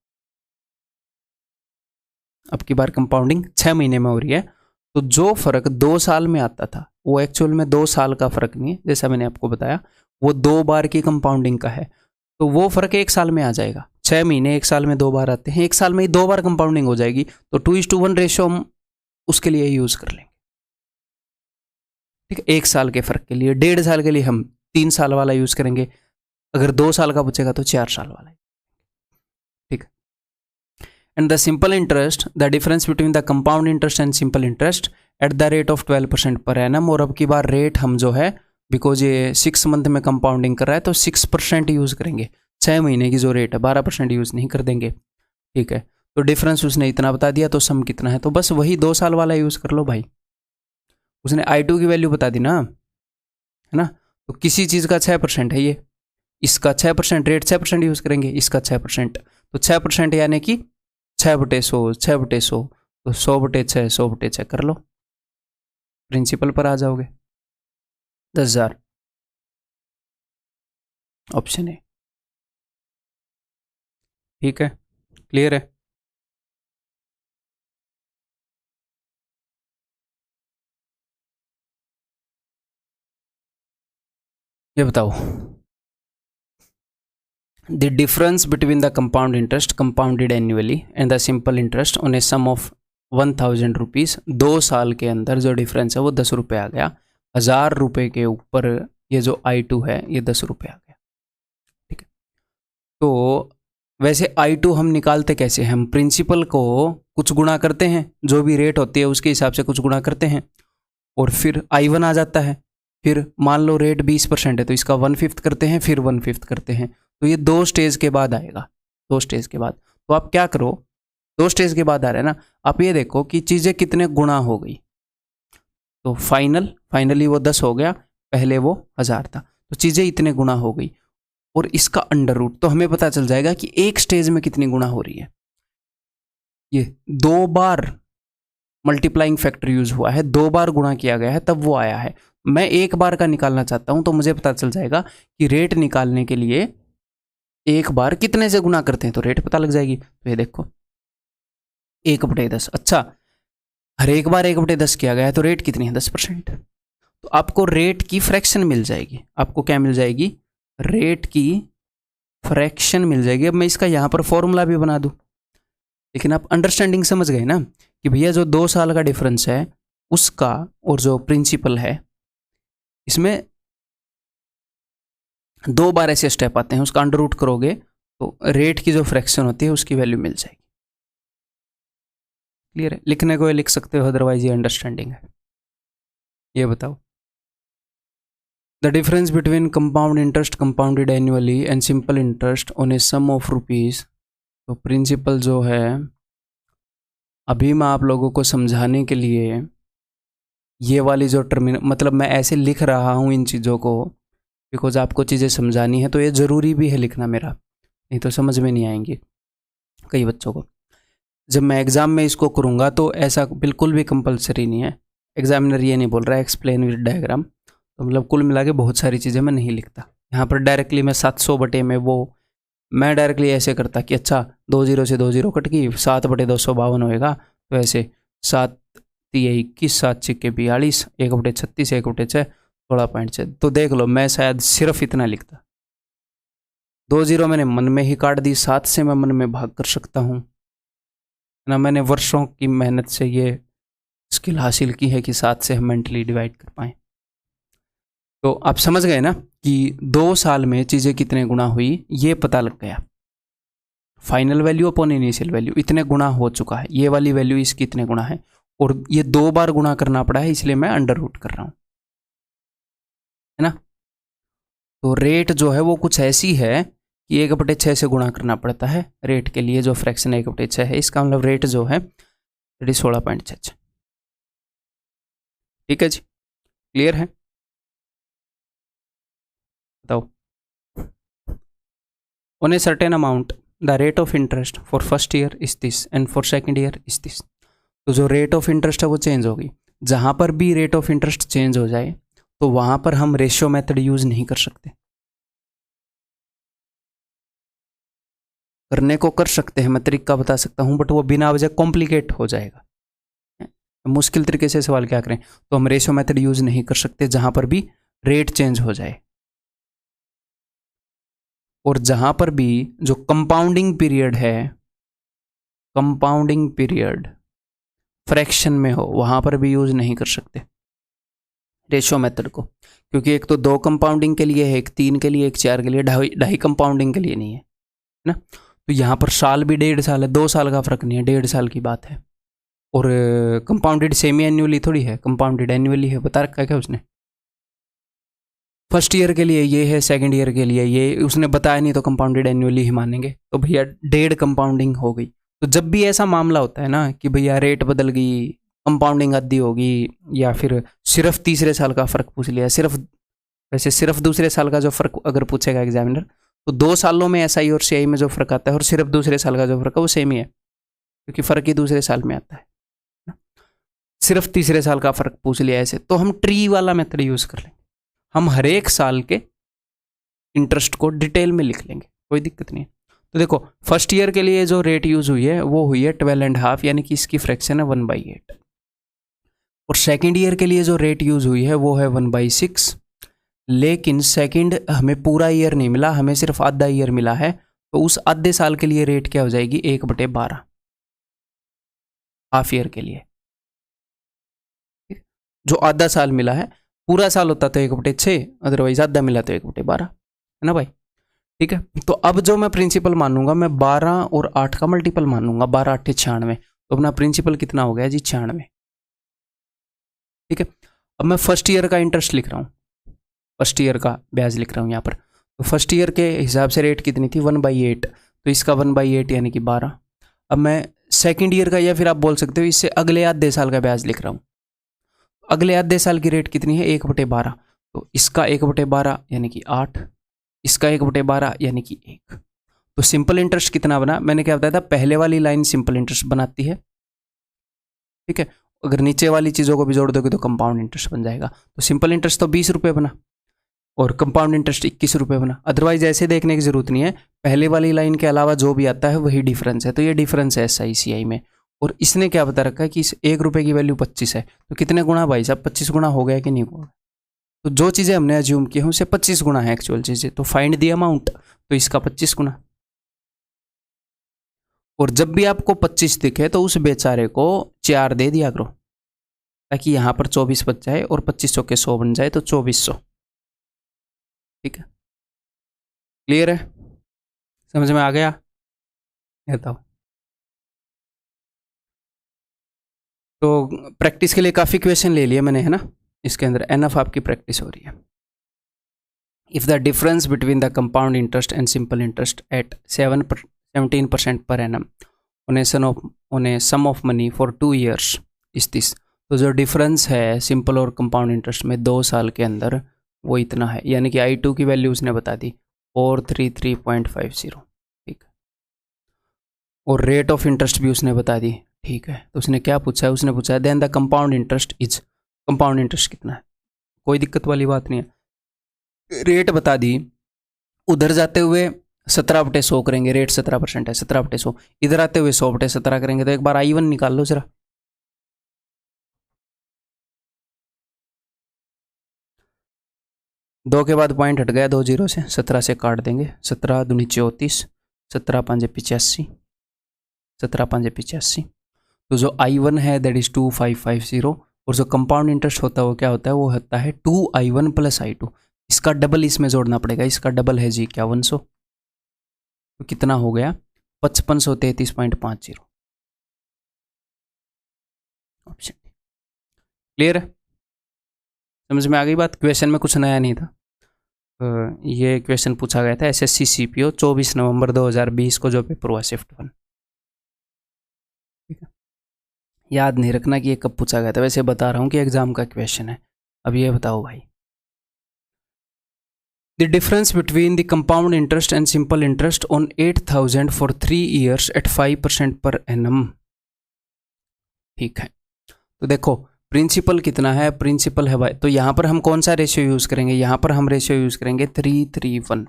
अब की बार कंपाउंडिंग 6 महीने में हो रही है। तो जो फर्क 2 साल में आता था वो एक्चुअल में 2 साल का फर्क नहीं है, जैसा मैंने आपको बताया, वो 2 बार की कंपाउंडिंग का है, तो वो फर्क 1 साल में आ जाएगा। 6 महीने 1 साल में 2 बार आते हैं, 1 साल में ही 2 बार कंपाउंडिंग हो जाएगी, तो 2:1 रेशियो हम उसके लिए यूज कर लेंगे। ठीक है, 1 साल के फर्क के लिए, 1.5 साल के लिए हम 3 साल वाला यूज करेंगे, अगर 2 साल का बचेगा तो 4 साल वाला। ठीक है, and the simple interest, the difference between the compound interest and simple interest at the rate of 12% per annum. और अब की बार रेट हम जो है, बिकॉज ये 6 मंथ में कंपाउंडिंग कर रहा है तो 6% यूज करेंगे, 6 महीने की जो रेट है 12% यूज नहीं कर देंगे। ठीक है, तो डिफरेंस उसने इतना बता दिया, तो सम कितना है, तो बस वही 2 साल वाला यूज कर लो भाई, उसने I2 की वैल्यू बता दी ना, है ना। तो किसी चीज़ का 6% है ये, इसका 6% रेट 6% यूज़ करेंगे, इसका 6%, तो 6% यानी कि 6/100, 6/100, तो 100/6, 100/6 कर लो, प्रिंसिपल पर आ जाओगे, 10,000, ऑप्शन है। ठीक है, क्लियर है। ये बताओ, the difference between the compound interest compounded annually and the simple interest on a sum of 1000 rupees, 2 साल के अंदर जो डिफरेंस है वो 10 रुपये आ गया, 1000 रुपये के ऊपर ये जो I2 है ये 10 रुपये आ गया। ठीक है, तो वैसे I2 हम निकालते कैसे हैं, हम प्रिंसिपल को कुछ गुणा करते हैं, जो भी रेट होती है उसके हिसाब से कुछ गुणा करते हैं, और फिर I1 आ जाता है, फिर मान लो रेट 20% है तो इसका 1/5 करते हैं, फिर 1/5 करते हैं, तो ये 2 स्टेज के बाद आएगा, 2 स्टेज के बाद। तो आप क्या करो, 2 स्टेज के बाद आ रहा है ना, आप ये देखो कि चीज़ें कितने गुणा हो गई, तो फाइनली वो 10 हो गया, पहले वो 1000 था, तो चीज़ें इतने गुणा हो गई, और इसका अंडर रूट, तो हमें पता चल जाएगा कि एक स्टेज में कितनी गुणा हो रही है। ये 2 बार मल्टीप्लाइंग फैक्टर यूज हुआ है, 2 बार गुणा किया गया है, तब वो आया है। मैं 1 बार का निकालना चाहता हूं, तो मुझे पता चल जाएगा कि रेट निकालने के लिए 1 बार कितने से गुणा करते हैं, तो रेट पता लग जाएगी। तो ये देखो 1/10, अच्छा हर एक बार 1/10 किया गया है, तो रेट कितनी है, 10%, तो आपको रेट की फ्रैक्शन मिल जाएगी। आपको क्या मिल जाएगी, रेट की फ्रैक्शन मिल जाएगी। अब मैं इसका यहाँ पर फॉर्मूला भी बना दूँ, लेकिन आप अंडरस्टैंडिंग समझ गए ना कि भैया जो 2 साल का डिफरेंस है उसका और जो प्रिंसिपल है, इसमें 2 बार ऐसे स्टेप आते हैं, उसका अंडर रूट करोगे तो रेट की जो फ्रैक्शन होती है उसकी वैल्यू मिल जाएगी। क्लियर है, लिखने को ये लिख सकते हो, अदरवाइज ये अंडरस्टैंडिंग है। ये बताओ, the difference between compound interest compounded annually and simple interest on a sum of rupees. तो प्रिंसिपल जो है, अभी मैं आप लोगों को समझाने के लिए ये वाली जो मतलब मैं ऐसे लिख रहा हूँ इन चीज़ों को, बिकॉज आपको चीज़ें समझानी है, तो ये ज़रूरी भी है लिखना मेरा, नहीं तो समझ में नहीं आएंगी कई बच्चों को। जब मैं एग्ज़ाम में इसको करूँगा तो ऐसा बिल्कुल भी कंपलसरी नहीं है, एग्जामिनर ये नहीं बोल रहा है एक्सप्लेन विद डायग्राम, तो मतलब कुल मिला के बहुत सारी चीज़ें मैं नहीं लिखता यहाँ पर डायरेक्टली। मैं 700 में वो मैं डायरेक्टली ऐसे करता कि अच्छा 2 से 2 कट गई, 7/252 होएगा, तो ऐसे 7 3 21, 7 6 42, 1/36, 1/6, 16.6, तो देख लो मैं शायद सिर्फ इतना लिखता। 2 मैंने मन में ही काट दी, 7 से मैं मन में भाग कर सकता हूँ ना, मैंने वर्षों की मेहनत से ये स्किल हासिल की है कि 7 से हम मेंटली डिवाइड कर पाएँ। तो आप समझ गए ना कि 2 साल में चीज़ें कितने गुना हुई, ये पता लग गया। Final value upon initial value इतने गुना हो चुका है, ये वाली वैल्यू इसकी इतने गुना है, और ये 2 बार गुना करना पड़ा है, इसलिए मैं अंडर रूट कर रहा हूँ, है ना। तो रेट जो है वो कुछ ऐसी है कि 1/6 से गुणा करना पड़ता है रेट के लिए, जो फ्रैक्शन 1/6 है, इसका मतलब रेट जो है 16.66। ठीक है जी, क्लियर है, बताओ। On a certain amount the rate of interest for first year is this and for second year is this. तो जो रेट ऑफ इंटरेस्ट है वो चेंज होगी। जहाँ पर भी रेट ऑफ इंटरेस्ट चेंज हो जाए तो वहाँ पर हम रेशियो मेथड यूज़ नहीं कर सकते। करने को कर सकते हैं, मैं तरीका बता सकता हूँ, बट वो बिना वजह कॉम्प्लिकेट हो जाएगा। मुश्किल तरीके से सवाल क्या करें, तो हम रेशियो मेथड यूज़ नहीं कर सकते जहाँ पर भी रेट चेंज हो जाए। और जहाँ पर भी जो कंपाउंडिंग पीरियड है, कंपाउंडिंग पीरियड फ्रैक्शन में हो, वहाँ पर भी यूज़ नहीं कर सकते रेशियो मेथड को, क्योंकि एक तो 2 कंपाउंडिंग के लिए है, एक 3 के लिए, एक 4 के लिए, ढाई कंपाउंडिंग के लिए नहीं है ना। तो यहाँ पर साल भी 1.5 साल है, 2 साल का फर्क नहीं है, 1.5 साल की बात है। और कंपाउंडेड सेमी एनुअली थोड़ी है, कंपाउंडेड एनुअली है, बता रखा है क्या उसने। फर्स्ट ईयर के लिए ये है, सेकंड ईयर के लिए ये, उसने बताया नहीं तो कंपाउंडेड एनुअली ही मानेंगे। तो भैया 1.5 कंपाउंडिंग हो गई। तो जब भी ऐसा मामला होता है ना कि भैया रेट बदल गई, कंपाउंडिंग आधी होगी, या फिर सिर्फ तीसरे साल का फ़र्क पूछ लिया, वैसे सिर्फ दूसरे साल का जो फ़र्क अगर पूछेगा एग्जामिनर, तो 2 सालों में एसआई और सीआई में जो फ़र्क आता है और सिर्फ दूसरे साल का जो फ़र्क है वो सेम ही है, क्योंकि फ़र्क ही दूसरे साल में आता है। सिर्फ तीसरे साल का फ़र्क पूछ लिया ऐसे, तो हम ट्री वाला मेथड यूज़ कर लेंगे। हम हर एक साल के इंटरेस्ट को डिटेल में लिख लेंगे, कोई दिक्कत नहीं है। तो देखो फर्स्ट ईयर के लिए जो रेट यूज़ हुई है वो हुई है 12.5, यानी कि इसकी फ्रैक्शन है 1/8। और सेकेंड ईयर के लिए जो रेट यूज़ हुई है वो है 1/6, लेकिन सेकेंड हमें पूरा ईयर नहीं मिला, हमें सिर्फ आधा ईयर मिला है। तो उस आधे साल के लिए रेट क्या हो जाएगी, 1/12 हाफ ईयर के लिए। जो आधा साल मिला है, पूरा साल होता तो 1/6, अदरवाइज आधा मिला तो 1/12, है ना भाई। ठीक है, तो अब जो मैं प्रिंसिपल मानूंगा, मैं 12 और 8 का मल्टीपल मानूंगा, 12 8 96। तो अपना प्रिंसिपल कितना हो गया जी, 96। ठीक है, अब मैं फर्स्ट ईयर का इंटरेस्ट लिख रहा हूँ, फर्स्ट ईयर का ब्याज लिख रहा हूँ यहाँ पर। तो फर्स्ट ईयर के हिसाब से रेट कितनी थी, 1/8, तो इसका 1/8 यानी कि 12। अब मैं सेकेंड ईयर का, या फिर आप बोल सकते हो इससे अगले आधे साल का ब्याज लिख रहा हूँ। अगले आधे साल की रेट कितनी है, 1/12। तो इसका 1/12 यानी कि 8, इसका 1/12 यानी कि 1। तो सिंपल इंटरेस्ट कितना बना, मैंने क्या बताया था, पहले वाली लाइन सिंपल इंटरेस्ट बनाती है। ठीक है, अगर नीचे वाली चीज़ों को भी जोड़ दोगे तो कंपाउंड इंटरेस्ट बन जाएगा। तो सिंपल इंटरेस्ट तो 20 रुपये बना और कंपाउंड इंटरेस्ट 21 रुपये बना। अदरवाइज ऐसे देखने की जरूरत नहीं है, पहले वाली लाइन के अलावा जो भी आता है वही डिफरेंस है। तो ये डिफरेंस है SICI में। और इसने क्या बता रखा है कि इस 1 रुपये की वैल्यू 25 है, तो कितने गुना भाई साहब, 25 गुना हो गया कि नहीं हुआ। तो जो चीज़ें हमने अज्यूम की हैं उससे 25 गुना है एक्चुअल चीज़ें। तो फाइंड दी अमाउंट, तो इसका 25 गुना। और जब भी आपको 25 दिखे तो उस बेचारे को 4 दे दिया करो, ताकि यहाँ पर 24 बच जाए और 25 चौके 100 बन जाए, तो 2400। ठीक है, क्लियर है, समझ में आ गया, बताओ। तो प्रैक्टिस के लिए काफ़ी क्वेश्चन ले लिए मैंने, है ना, इसके अंदर एनफ आपकी प्रैक्टिस हो रही है। If the difference between the compound interest and simple interest at 17% per annum on a sum of money for 2 years is this. तो जो डिफरेंस है सिंपल और कंपाउंड इंटरेस्ट में 2 साल के अंदर, वो इतना है, यानी कि I2 की वैल्यू उसने बता दी 433.50। ठीक है, और रेट ऑफ इंटरेस्ट भी उसने बता दी। ठीक है, तो उसने क्या पूछा है, उसने पूछा है then the compound interest is, compound interest कितना है, कोई दिक्कत वाली बात नहीं है। रेट बता दी, उधर जाते हुए 17/100 करेंगे, रेट 17% है, 17/100। इधर आते हुए 100/17 करेंगे। तो एक बार I1 निकाल लो जरा। दो के बाद पॉइंट हट गया 2 जीरो से, 17 से काट देंगे, 17 दूनी 34, 17 5 85, 17 5 85। तो जो I1 है दैट इज 2550, और जो कंपाउंड इंटरेस्ट होता है वो क्या होता है, वो होता है 2I1 प्लस I2। इसका डबल इसमें जोड़ना पड़ेगा, इसका डबल है जी 5100, तो कितना हो गया 5533.50 ऑप्शन। क्लियर है, समझ में आ गई बात? क्वेश्चन में कुछ नया नहीं था। ये क्वेश्चन पूछा गया था SSC CPO 24 नवंबर 2020 को, जो पेपर हुआ शिफ्ट 1। ठीक है, याद नहीं रखना कि ये कब पूछा गया था, वैसे बता रहा हूँ कि एग्जाम का क्वेश्चन है। अब ये बताओ भाई, the difference between the compound interest and simple interest on 8000 for 3 years at 5% per annum. ठीक है, तो देखो प्रिंसिपल कितना है, प्रिंसिपल है भाई, तो यहाँ पर हम कौन सा रेशियो यूज़ करेंगे, यहाँ पर हम रेशियो यूज़ करेंगे 3:3:1।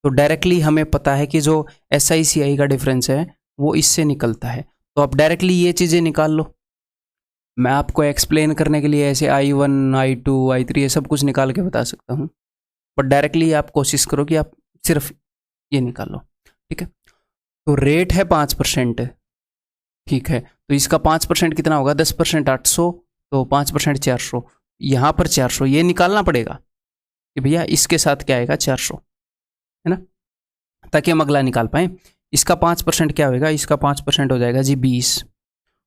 तो डायरेक्टली हमें पता है कि जो SICI का डिफरेंस है वो इससे निकलता है, तो आप डायरेक्टली ये चीज़ें निकाल लो। मैं आपको एक्सप्लेन करने के लिए ऐसे I1 I2 I3 ये सब कुछ निकाल के बता सकता हूँ, बट डायरेक्टली आप कोशिश करो कि आप सिर्फ ये निकाल लो। ठीक है, तो रेट है 5%। ठीक है, तो इसका 5% कितना होगा, 10% 800, तो 5% 400, यहाँ पर 400 ये निकालना पड़ेगा कि भैया इसके साथ क्या आएगा 400, है ना, ताकि हम अगला निकाल पाए। इसका 5% क्या होगा, इसका 5% हो जाएगा जी 20,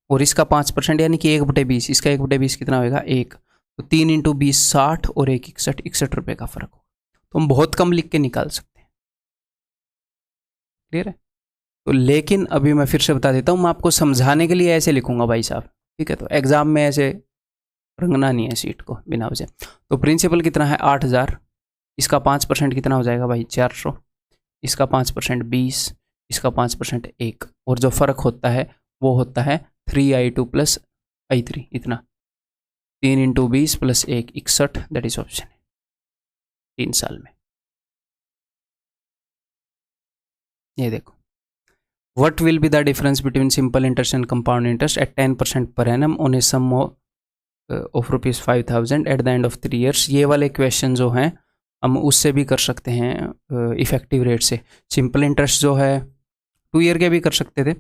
और इसका 5% यानी कि 1/20, इसका 1/20 कितना होगा 1, तो 3 × 20 60, और 1 61, 61 रुपये का फर्क होगा। तो हम बहुत कम लिख के निकाल सकते हैं। क्लियर है, तो लेकिन अभी मैं फिर से बता देता हूँ, मैं आपको समझाने के लिए ऐसे लिखूंगा भाई साहब। ठीक है, तो एग्जाम में ऐसे रंगना नहीं है सीट को बिना वजह। तो प्रिंसिपल कितना है 8000, इसका 5% कितना हो जाएगा भाई 400, इसका 5% 20, इसका 5% 1, और जो फ़र्क होता है वो होता है 3I2 प्लस I3, इतना 3 × 20 + 1 61, दैट इज ऑप्शन है 3 साल में। ये देखो, what will be the difference between simple interest and compound interest at 10% per annum on a sum of ₹5000 at the end of 3 years. ये वाले क्वेश्चन जो हैं हम उससे भी कर सकते हैं इफेक्टिव रेट से। सिंपल इंटरेस्ट जो है 2 ईयर के भी कर सकते थे,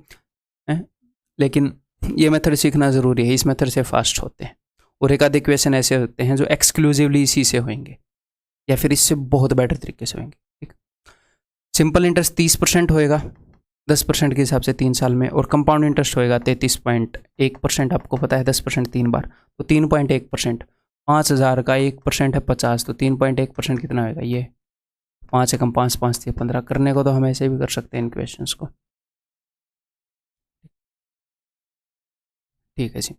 लेकिन ये मेथड सीखना ज़रूरी है, इस मेथड से फास्ट होते हैं। और एक आधे क्वेश्चन ऐसे होते हैं जो एक्सक्लूसिवली इसी से होंगे, या फिर इससे बहुत बेटर तरीके से होंगे। ठीक, सिंपल इंटरेस्ट 30% होएगा 10% के हिसाब से 3 साल में, और कंपाउंड इंटरेस्ट होएगा 33.1%। आपको पता है 10% 3 बार, तो 3.1%, 5000 का 1% है 50, तो 3.1% कितना होएगा, ये 5 एकम 5 5 3 15। करने को तो हम ऐसे भी कर सकते हैं इन क्वेश्चन को। ठीक है जी,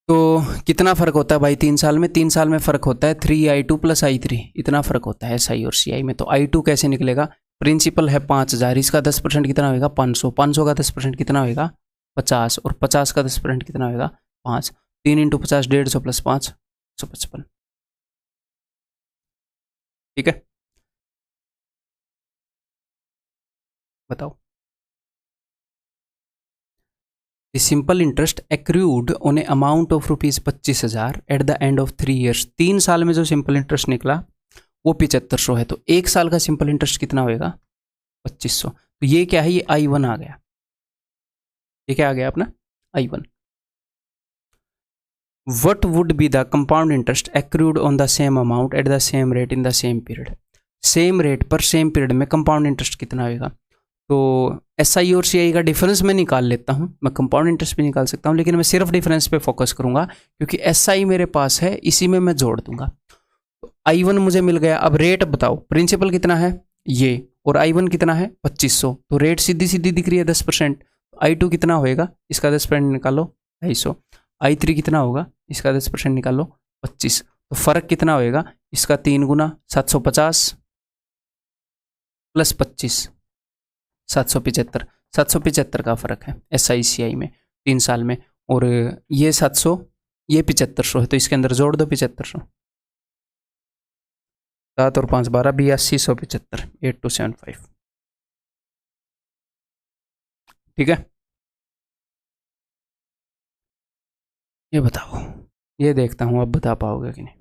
तो कितना फ़र्क होता है भाई 3 साल में, 3 साल में फ़र्क होता है 3I2 + I3, इतना फ़र्क होता है SI और CI में। तो I2 कैसे निकलेगा, प्रिंसिपल है 5000, इसका 10% कितना होगा 500, 500 का 10% कितना होगा 50, और 50 का 10% कितना होगा 5, 3 × 50 150 + 5 155। ठीक है, बताओ। The simple interest accrued on A amount of ₹25,000 eight the end of 3 years. 3 साल में जो सिंपल इंटरेस्ट निकला वो 7500 है, तो 1 साल का सिंपल इंटरेस्ट कितना होएगा 2500। तो ये क्या है, ये I1 आ गया, ये क्या आ गया अपना I1। What would be the compound interest accrued on the same amount at the same rate in the same period. Same rate पर सेम पीरियड में कंपाउंड इंटरेस्ट कितना होएगा, तो SI और CI का डिफरेंस मैं निकाल लेता हूँ, मैं कंपाउंड इंटरेस्ट भी निकाल सकता हूँ, लेकिन मैं सिर्फ डिफरेंस पे फोकस करूंगा क्योंकि SI मेरे पास है, इसी में मैं जोड़ दूंगा। तो I1 मुझे मिल गया, अब रेट बताओ, प्रिंसिपल कितना है ये, और I1 कितना है 2500, तो रेट सीधी सीधी दिख रही है 10%। I2 कितना होएगा, इसका 10% निकालो 250, I3 कितना होगा, इसका 10% निकालो 25, तो फर्क कितना होएगा, इसका 3 × 750 + 25 775, 775 का फर्क है SI/CI में 3 साल में, और ये 700 ये 7500 है, तो इसके अंदर जोड़ दो 7500, 7 और 5 12 8275 8275। ठीक है, ये बताओ, ये देखता हूँ आप बता पाओगे कि नहीं।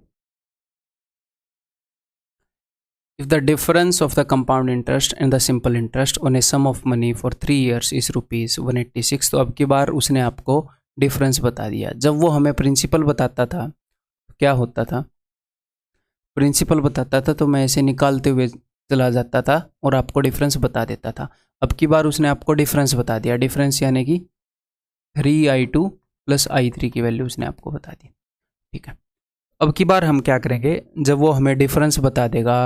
If the difference of the compound interest and the simple interest on a sum of money for 3 years is ₹186। तो अब की बार उसने आपको डिफरेंस बता दिया। जब वो हमें प्रिंसिपल बताता था क्या होता था, प्रिंसिपल बताता था तो मैं ऐसे निकालते हुए चला जाता था और आपको डिफरेंस बता देता था। अब की बार उसने आपको डिफरेंस बता दिया, डिफरेंस यानी कि 3i2 + i3 की वैल्यू उसने आपको बता दी। ठीक है, अब की बार हम क्या करेंगे, जब वो हमें डिफरेंस बता देगा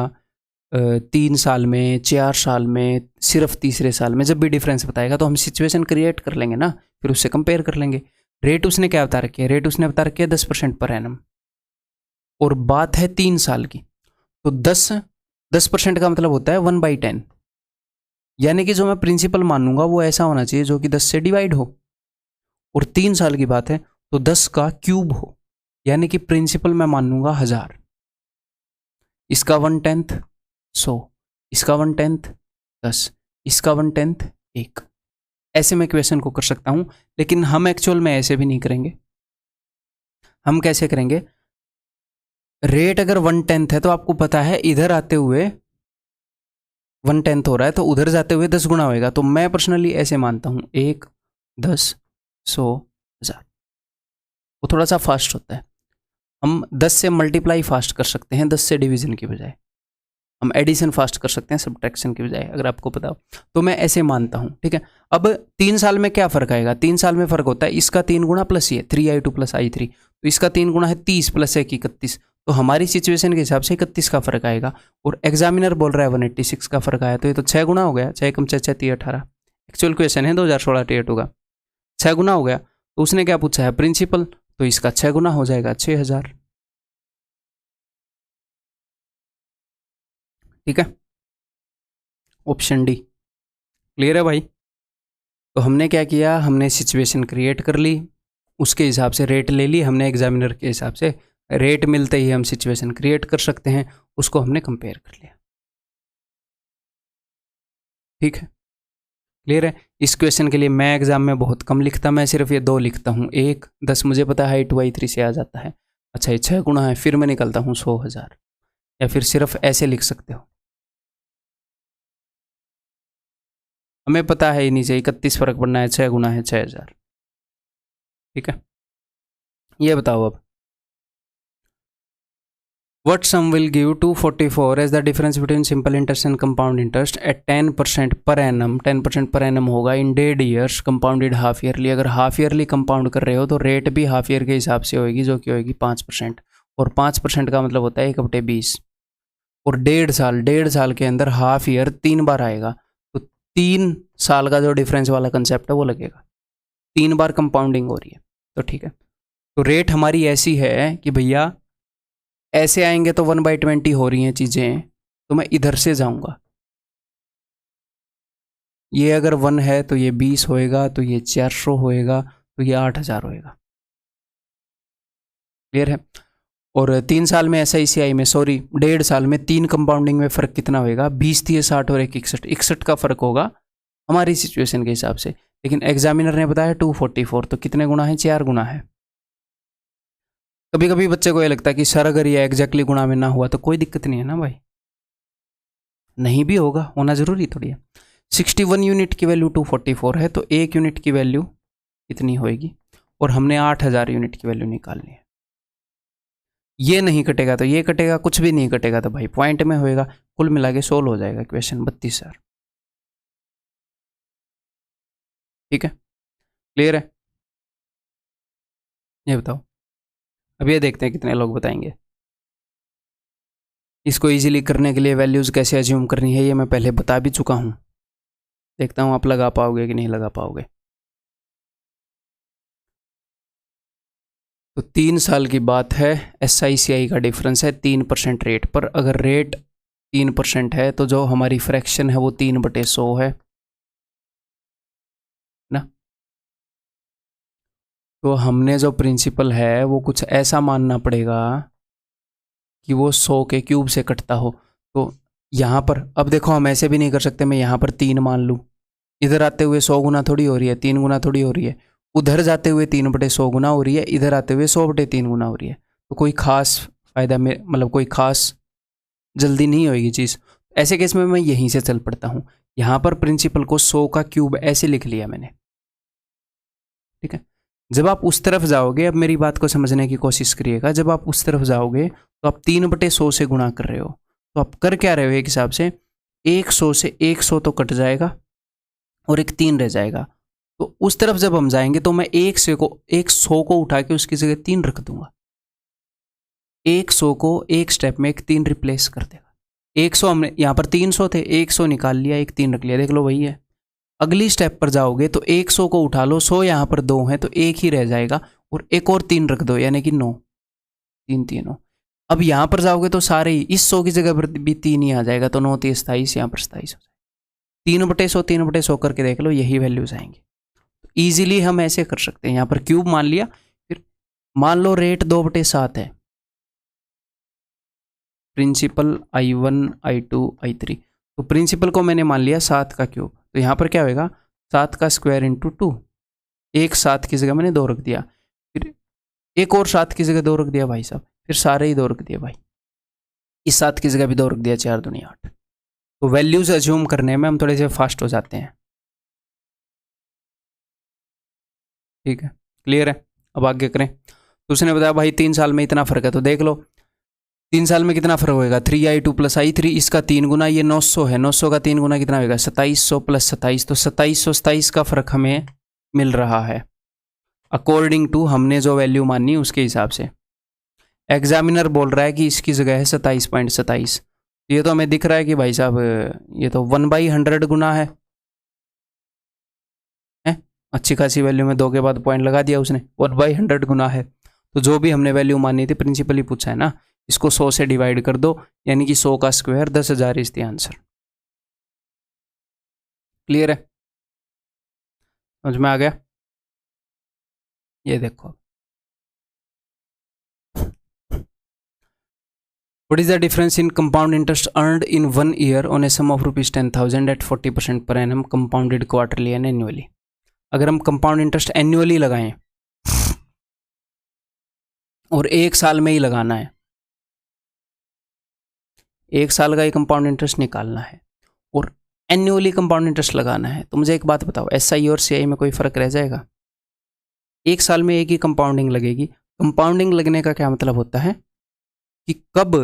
3 साल में, 4 साल में, सिर्फ तीसरे साल में, जब भी डिफरेंस बताएगा तो हम सिचुएशन क्रिएट कर लेंगे ना, फिर उससे कंपेयर कर लेंगे। रेट उसने क्या बता रखी है, रेट उसने बता रखी है 10% पर एनम, और बात है 3 साल की। तो 10% का मतलब होता है 1/10, यानी कि जो मैं प्रिंसिपल मानूंगा वो ऐसा होना चाहिए जो कि 10 से डिवाइड हो, और 3 साल की बात है तो 10 का क्यूब हो, यानी कि प्रिंसिपल मैं मानूंगा 1000। इसका 1/10 100, इसका 1/10 10, इसका 1/10 1। ऐसे मैं क्वेश्चन को कर सकता हूं, लेकिन हम एक्चुअल में ऐसे भी नहीं करेंगे। हम कैसे करेंगे, रेट अगर 1/10 है तो आपको पता है इधर आते हुए 1/10 हो रहा है तो उधर जाते हुए 10 गुना होएगा। तो मैं पर्सनली ऐसे मानता हूं 1, 10, 100, 1000। वो थोड़ा सा फास्ट होता है, हम 10 से मल्टीप्लाई फास्ट कर सकते हैं 10 से डिवीजन की बजाय, हम एडिशन फास्ट कर सकते हैं सब्ट्रैक्शन की बजाय, अगर आपको पता हो तो मैं ऐसे मानता हूं। ठीक है, अब 3 साल में क्या फ़र्क आएगा, 3 साल में फ़र्क होता है इसका 3 गुना प्लस ये 3i2 + i3, तो इसका 3 गुना है 30 + 1 31, तो हमारी सिचुएशन के हिसाब से 31 का फ़र्क आएगा, और एग्जामिनर बोल रहा है 186 का फ़र्क आया, तो ये तो 6 गुना हो गया, 6 कम 6 6 30 18। एक्चुअल क्वेश्चन है 2016 Tier 2 का, 6 गुना हो गया। तो उसने क्या पूछा है, प्रिंसिपल, तो इसका 6 गुना हो जाएगा 6000। ठीक है, ऑप्शन डी क्लियर है भाई। तो हमने क्या किया, हमने सिचुएशन क्रिएट कर ली, उसके हिसाब से रेट ले ली हमने, एग्जामिनर के हिसाब से रेट मिलते ही हम सिचुएशन क्रिएट कर सकते हैं, उसको हमने कंपेयर कर लिया। ठीक है, क्लियर है। इस क्वेश्चन के लिए मैं एग्जाम में बहुत कम लिखता, मैं सिर्फ ये 2 लिखता हूँ, 1 10 मुझे पता है i2i3 से आ जाता है, अच्छा ये 6 गुना है, फिर मैं निकलता हूँ 100,000, या फिर सिर्फ ऐसे लिख सकते हो, हमें पता है ही नीचे 31 फर्क पड़ना है, 6 गुना है 6000। ठीक है, ये बताओ अब, what sum will give 244 as the difference between simple interest and compound interest at 10% per annum। 10% per annum होगा in dead years compounded half yearly। अगर हाफ ईयरली कंपाउंड कर रहे हो तो रेट भी हाफ ईयर के हिसाब से होगी, जो कि होगी 5%, और 5% का मतलब होता है 1/20, और 1.5 साल के अंदर हाफ ईयर 3 बार आएगा, तो 3 साल का जो डिफरेंस वाला कंसेप्ट है वो लगेगा, 3 बार कंपाउंडिंग हो रही है। तो ठीक है, तो रेट हमारी ऐसी है कि भैया ऐसे आएंगे तो 1/20 हो रही हैं चीज़ें, तो मैं इधर से जाऊंगा, ये अगर 1 है तो ये 20 होएगा, तो ये 400 होएगा, तो ये 8000 होएगा। क्लियर है। और 3 साल में SICI में, सॉरी 1.5 साल में 3 कंपाउंडिंग में फ़र्क कितना होएगा, 20 थी 60 और 1 61 का फ़र्क होगा हमारी सिचुएशन के हिसाब से। लेकिन एग्जामिनर ने बताया 244, तो कितने गुना है, 4 गुना है। कभी कभी बच्चे को ये लगता है कि सर अगर ये एग्जैक्टली गुणा में ना हुआ तो कोई दिक्कत नहीं है ना भाई, नहीं भी होगा, होना जरूरी थोड़ी है। 61 यूनिट की वैल्यू 244 है, तो 1 यूनिट की वैल्यू कितनी होएगी, और हमने 8000 यूनिट की वैल्यू निकालनी है। ये नहीं कटेगा तो ये कटेगा, कुछ भी नहीं कटेगा तो भाई पॉइंट में होएगा, कुल मिला के सोल्व हो जाएगा क्वेश्चन 32,000। ठीक है, क्लियर है। ये बताओ, अब ये देखते हैं कितने लोग बताएंगे। इसको इजीली करने के लिए वैल्यूज़ कैसे एज्यूम करनी है ये मैं पहले बता भी चुका हूँ, देखता हूँ आप लगा पाओगे कि नहीं लगा पाओगे। तो 3 साल की बात है, SICI का डिफरेंस है 3% रेट पर। अगर रेट 3% है तो जो हमारी फ्रैक्शन है वो 3/100 है ना। तो हमने जो प्रिंसिपल है वो कुछ ऐसा मानना पड़ेगा कि वो 100 के क्यूब से कटता हो। तो यहाँ पर अब देखो, हम ऐसे भी नहीं कर सकते, मैं यहाँ पर 3 मान लूँ, इधर आते हुए 100 गुना थोड़ी हो रही है, 3 गुना थोड़ी हो रही है, उधर जाते हुए 3/100 गुना हो रही है, इधर आते हुए 100/3 गुना हो रही है। तो कोई खास फ़ायदा में, मतलब कोई खास जल्दी नहीं होगी चीज़। ऐसे केस में मैं यहीं से चल पड़ता हूँ। यहाँ पर प्रिंसिपल को 100 का क्यूब ऐसे लिख लिया मैंने, ठीक है। जब आप उस तरफ जाओगे, अब मेरी बात को समझने की कोशिश करिएगा, जब आप उस तरफ जाओगे तो आप 3/100 से गुणा कर रहे हो, तो आप कर क्या रहे हो एक हिसाब से, 100 से 100 तो कट जाएगा और एक 3 रह जाएगा। तो उस तरफ जब हम जाएंगे तो मैं 100 को उठा के उसकी जगह 3 रख दूंगा। 100 को एक स्टेप में एक 3 रिप्लेस कर देगा। 100 हमने यहाँ पर 300 थे, 100 निकाल लिया, एक 3 रख लिया, देख लो वही है। अगली स्टेप पर जाओगे तो 100 को उठा लो, 100 यहाँ पर 2 है तो एक ही रह जाएगा और एक और 3 रख दो, यानी कि 9, 3 3 9। अब यहाँ पर जाओगे तो सारे ही इस 100 की जगह पर भी 3 ही आ जाएगा, तो 9 3 27, यहाँ पर 27 हो जाएगा। 3/100 3/100 करके देख लो, यही वैल्यूज आएंगे। ईजिली हम ऐसे कर सकते हैं। यहाँ पर क्यूब मान लिया, फिर मान लो रेट 2/7 है, प्रिंसिपल I1 I2 I3, तो प्रिंसिपल को मैंने मान लिया 7 का क्यूब, तो यहाँ पर क्या होगा 7 का स्क्वायर इंटू 2, एक 7 की जगह मैंने 2 रख दिया, फिर एक और 7 की जगह 2 रख दिया भाई साहब, फिर सारे ही 2 रख दिए भाई, इस 7 की जगह भी 2 रख दिया, 4 दूनी 8। तो वैल्यूज अज्यूम करने में हम थोड़े से फास्ट हो जाते हैं, ठीक है, क्लियर है। अब आगे करें। तो उसने बताया भाई 3 साल में इतना फर्क है, तो देख लो 3 साल में कितना फर्क होएगा, 3i2 + i3, इसका 3 गुना, ये 900 है, 900 का 3 गुना कितना होगा 2700 + 27, तो 2727 का फर्क हमें मिल रहा है अकॉर्डिंग टू हमने जो वैल्यू मानी उसके हिसाब से। एग्जामिनर बोल रहा है कि इसकी जगह है 27.27, ये तो हमें दिख रहा है कि भाई साहब ये तो 1/100 गुना है, अच्छी खासी वैल्यू में 2 के बाद पॉइंट लगा दिया उसने, 1/100 गुना है। तो जो भी हमने वैल्यू मानी थी, प्रिंसिपल ही पूछा है ना, इसको 100 से डिवाइड कर दो, यानी कि 100 का square 10,000 is the answer. Clear है, समझ में आ गया। ये देखो, what is the difference in compound interest earned in 1 year on a sum of ₹10,000 at 40% per annum compounded quarterly and annually। अगर हम कंपाउंड इंटरेस्ट एनुअली लगाएं और 1 साल में ही लगाना है, 1 साल का ही कंपाउंड इंटरेस्ट निकालना है और एनुअली कंपाउंड इंटरेस्ट लगाना है, तो मुझे एक बात बताओ, SI और CI में कोई फर्क रह जाएगा? 1 साल में एक ही कंपाउंडिंग लगेगी। कंपाउंडिंग लगने का क्या मतलब होता है कि कब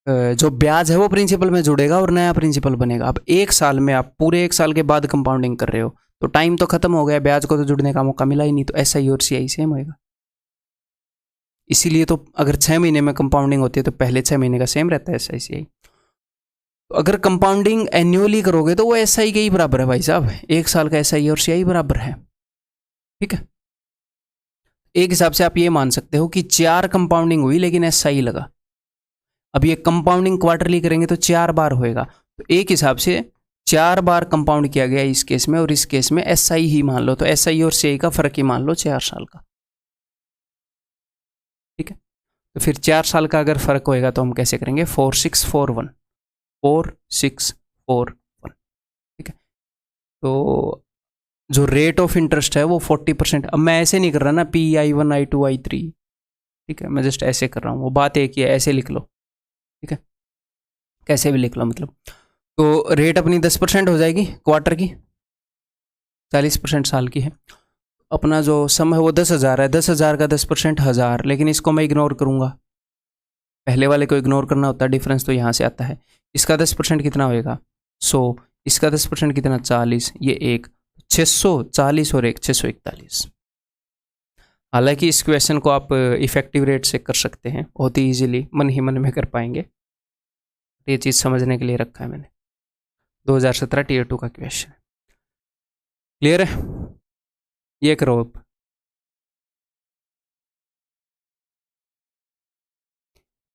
जो ब्याज है वो प्रिंसिपल में जुड़ेगा और नया प्रिंसिपल बनेगा। अब 1 साल में आप पूरे 1 साल के बाद कंपाउंडिंग कर रहे हो तो टाइम तो खत्म हो गया, ब्याज को तो जुड़ने का मौका मिला ही नहीं, तो SI और CI सेम होएगा। इसीलिए तो अगर 6 महीने में कंपाउंडिंग होती है तो पहले 6 महीने का सेम रहता है SI CI। तो अगर कंपाउंडिंग एन्युअली करोगे तो वो SI के ही बराबर है भाई साहब, 1 साल का SI और CI बराबर है, ठीक है। एक हिसाब से आप ये मान सकते हो कि 4 कंपाउंडिंग हुई लेकिन SI लगा। अब ये कंपाउंडिंग क्वार्टरली करेंगे तो 4 बार होएगा, तो एक हिसाब से 4 बार कंपाउंड किया गया इस केस में, और इस केस में SI ही मान लो, तो SI और CI का फर्क ही मान लो 4 साल का, ठीक है। तो फिर 4 साल का अगर फर्क होएगा तो हम कैसे करेंगे, 4641, 4641, ठीक है। तो जो रेट ऑफ इंटरेस्ट है वो 40%। अब मैं ऐसे नहीं कर रहा ना PI1 I2 I3, ठीक है, मैं जस्ट ऐसे कर रहा हूँ, वो बात एक ही है, ऐसे लिख लो, ठीक है, कैसे भी लिख लो मतलब। तो रेट अपनी 10% हो जाएगी क्वार्टर की, 40% साल की है। अपना जो सम है वो 10,000 है, 10,000 का 10% 1000, लेकिन इसको मैं इग्नोर करूँगा, पहले वाले को इग्नोर करना होता है, डिफरेंस तो यहाँ से आता है। इसका 10% कितना होएगा 100, इसका 10% कितना 40, ये एक 640 और एक 641। हालांकि इस क्वेश्चन को आप इफेक्टिव रेट से कर सकते हैं, बहुत ही ईजिली मन ही मन में कर पाएंगे। ये चीज़ समझने के लिए रखा है मैंने, 2017 Tier 2 का क्वेश्चन। क्लियर है, ये करो अब।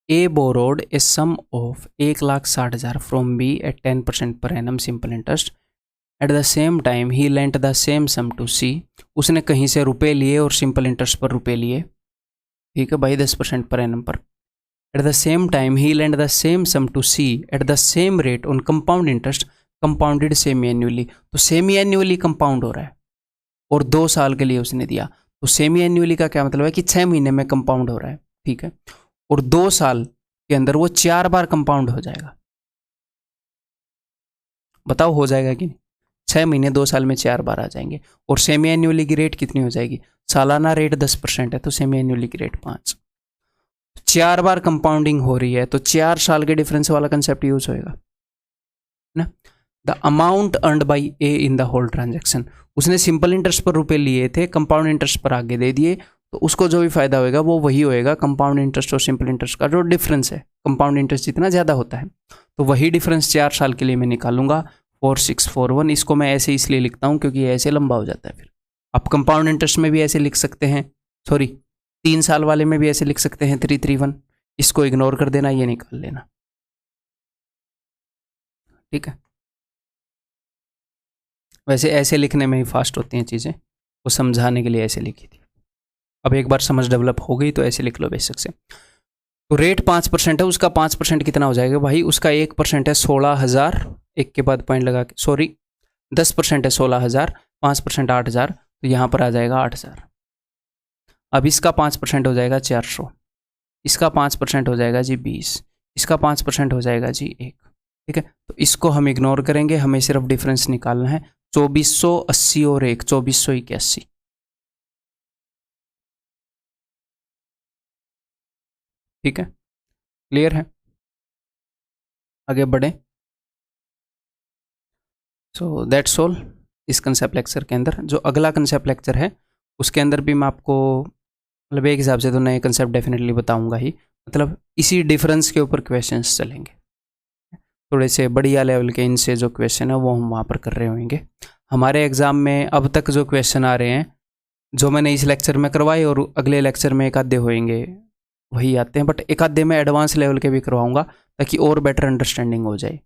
A borrowed a sum of 1,60,000 from B at 10% per annum simple interest. At the same time he lent the same sum to C। उसने कहीं से रुपए लिए और सिंपल इंटरेस्ट पर रुपए लिए, ठीक है भाई, 10% पर एनम पर। At the same time he lent the same sum to C at the same rate on compound interest compounded semi annually। तो सेमी एन्युअली कंपाउंड हो रहा है और 2 साल के लिए उसने दिया, तो सेमी एन्युअली का क्या मतलब है कि 6 महीने में कंपाउंड हो रहा है, ठीक है, और 2 साल के अंदर वो 4 बार कंपाउंड हो जाएगा। बताओ हो जाएगा कि नहीं? 6 महीने 2 साल में 4 बार आ जाएंगे। और सेमी एन्युअली की रेट कितनी हो जाएगी? सालाना रेट 10% है तो सेमी एन्युअली की रेट 5। 4 बार कंपाउंडिंग हो रही है तो 4 साल के डिफरेंस वाला कंसेप्ट यूज होएगा ना। The amount earned by a in the whole transaction, उसने सिंपल इंटरेस्ट पर रुपए लिए थे, कंपाउंड इंटरेस्ट पर आगे दे दिए, तो उसको जो भी फायदा होएगा वो वही होएगा। कंपाउंड इंटरेस्ट और सिंपल इंटरेस्ट का जो डिफरेंस है, कंपाउंड इंटरेस्ट जितना ज़्यादा होता है तो वही डिफरेंस 4 साल के लिए मैं निकालूंगा। 4641, इसको मैं ऐसे इसलिए लिखता हूँ क्योंकि ऐसे लंबा हो जाता है। फिर आप कंपाउंड इंटरेस्ट में भी ऐसे लिख सकते हैं, सॉरी 3 साल वाले में भी ऐसे लिख सकते हैं 331, इसको इग्नोर कर देना, ये निकाल लेना, ठीक है। वैसे ऐसे लिखने में ही फास्ट होती हैं चीज़ें, वो समझाने के लिए ऐसे लिखी थी। अब एक बार समझ डेवलप हो गई तो ऐसे लिख लो बेसिक से। तो रेट 5% है, उसका 5% कितना हो जाएगा भाई? उसका 1% है 16,000, एक के बाद पॉइंट लगा के, सॉरी 10% है 16,000, 5% 8,000, तो यहाँ पर आ जाएगा 8,000। अब इसका 5% हो जाएगा 400, इसका 5% हो जाएगा जी 20, इसका 5% हो जाएगा जी 1, ठीक है। तो इसको हम इग्नोर करेंगे, हमें सिर्फ डिफरेंस निकालना है। 2480 और 1, 2481, ठीक है। क्लियर है? आगे बढ़े। सो दैट्स ऑल इस कंसेप्ट लेक्चर के अंदर। जो अगला कंसेप्ट लेक्चर है उसके अंदर भी मैं आपको मतलब एक हिसाब से तो नए कंसेप्ट डेफिनेटली बताऊंगा ही, मतलब इसी डिफरेंस के ऊपर क्वेश्चंस चलेंगे। थोड़े से बढ़िया लेवल के इनसे जो क्वेश्चन है वो हम वहाँ पर कर रहे होंगे। हमारे एग्ज़ाम में अब तक जो क्वेश्चन आ रहे हैं, जो मैंने इस लेक्चर में करवाए और अगले लेक्चर में एक आधे होंगे वही आते हैं, बट एक आधे में एडवांस लेवल के भी करवाऊंगा ताकि और बेटर अंडरस्टैंडिंग हो जाए।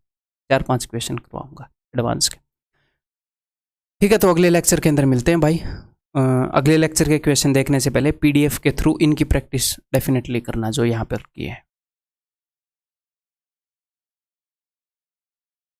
4-5 क्वेश्चन करवाऊंगा एडवांस के, ठीक है। तो अगले लेक्चर के अंदर मिलते हैं भाई। अगले लेक्चर के क्वेश्चन देखने से पहले PDF के थ्रू इनकी प्रैक्टिस डेफिनेटली करना जो यहाँ पर किए हैं।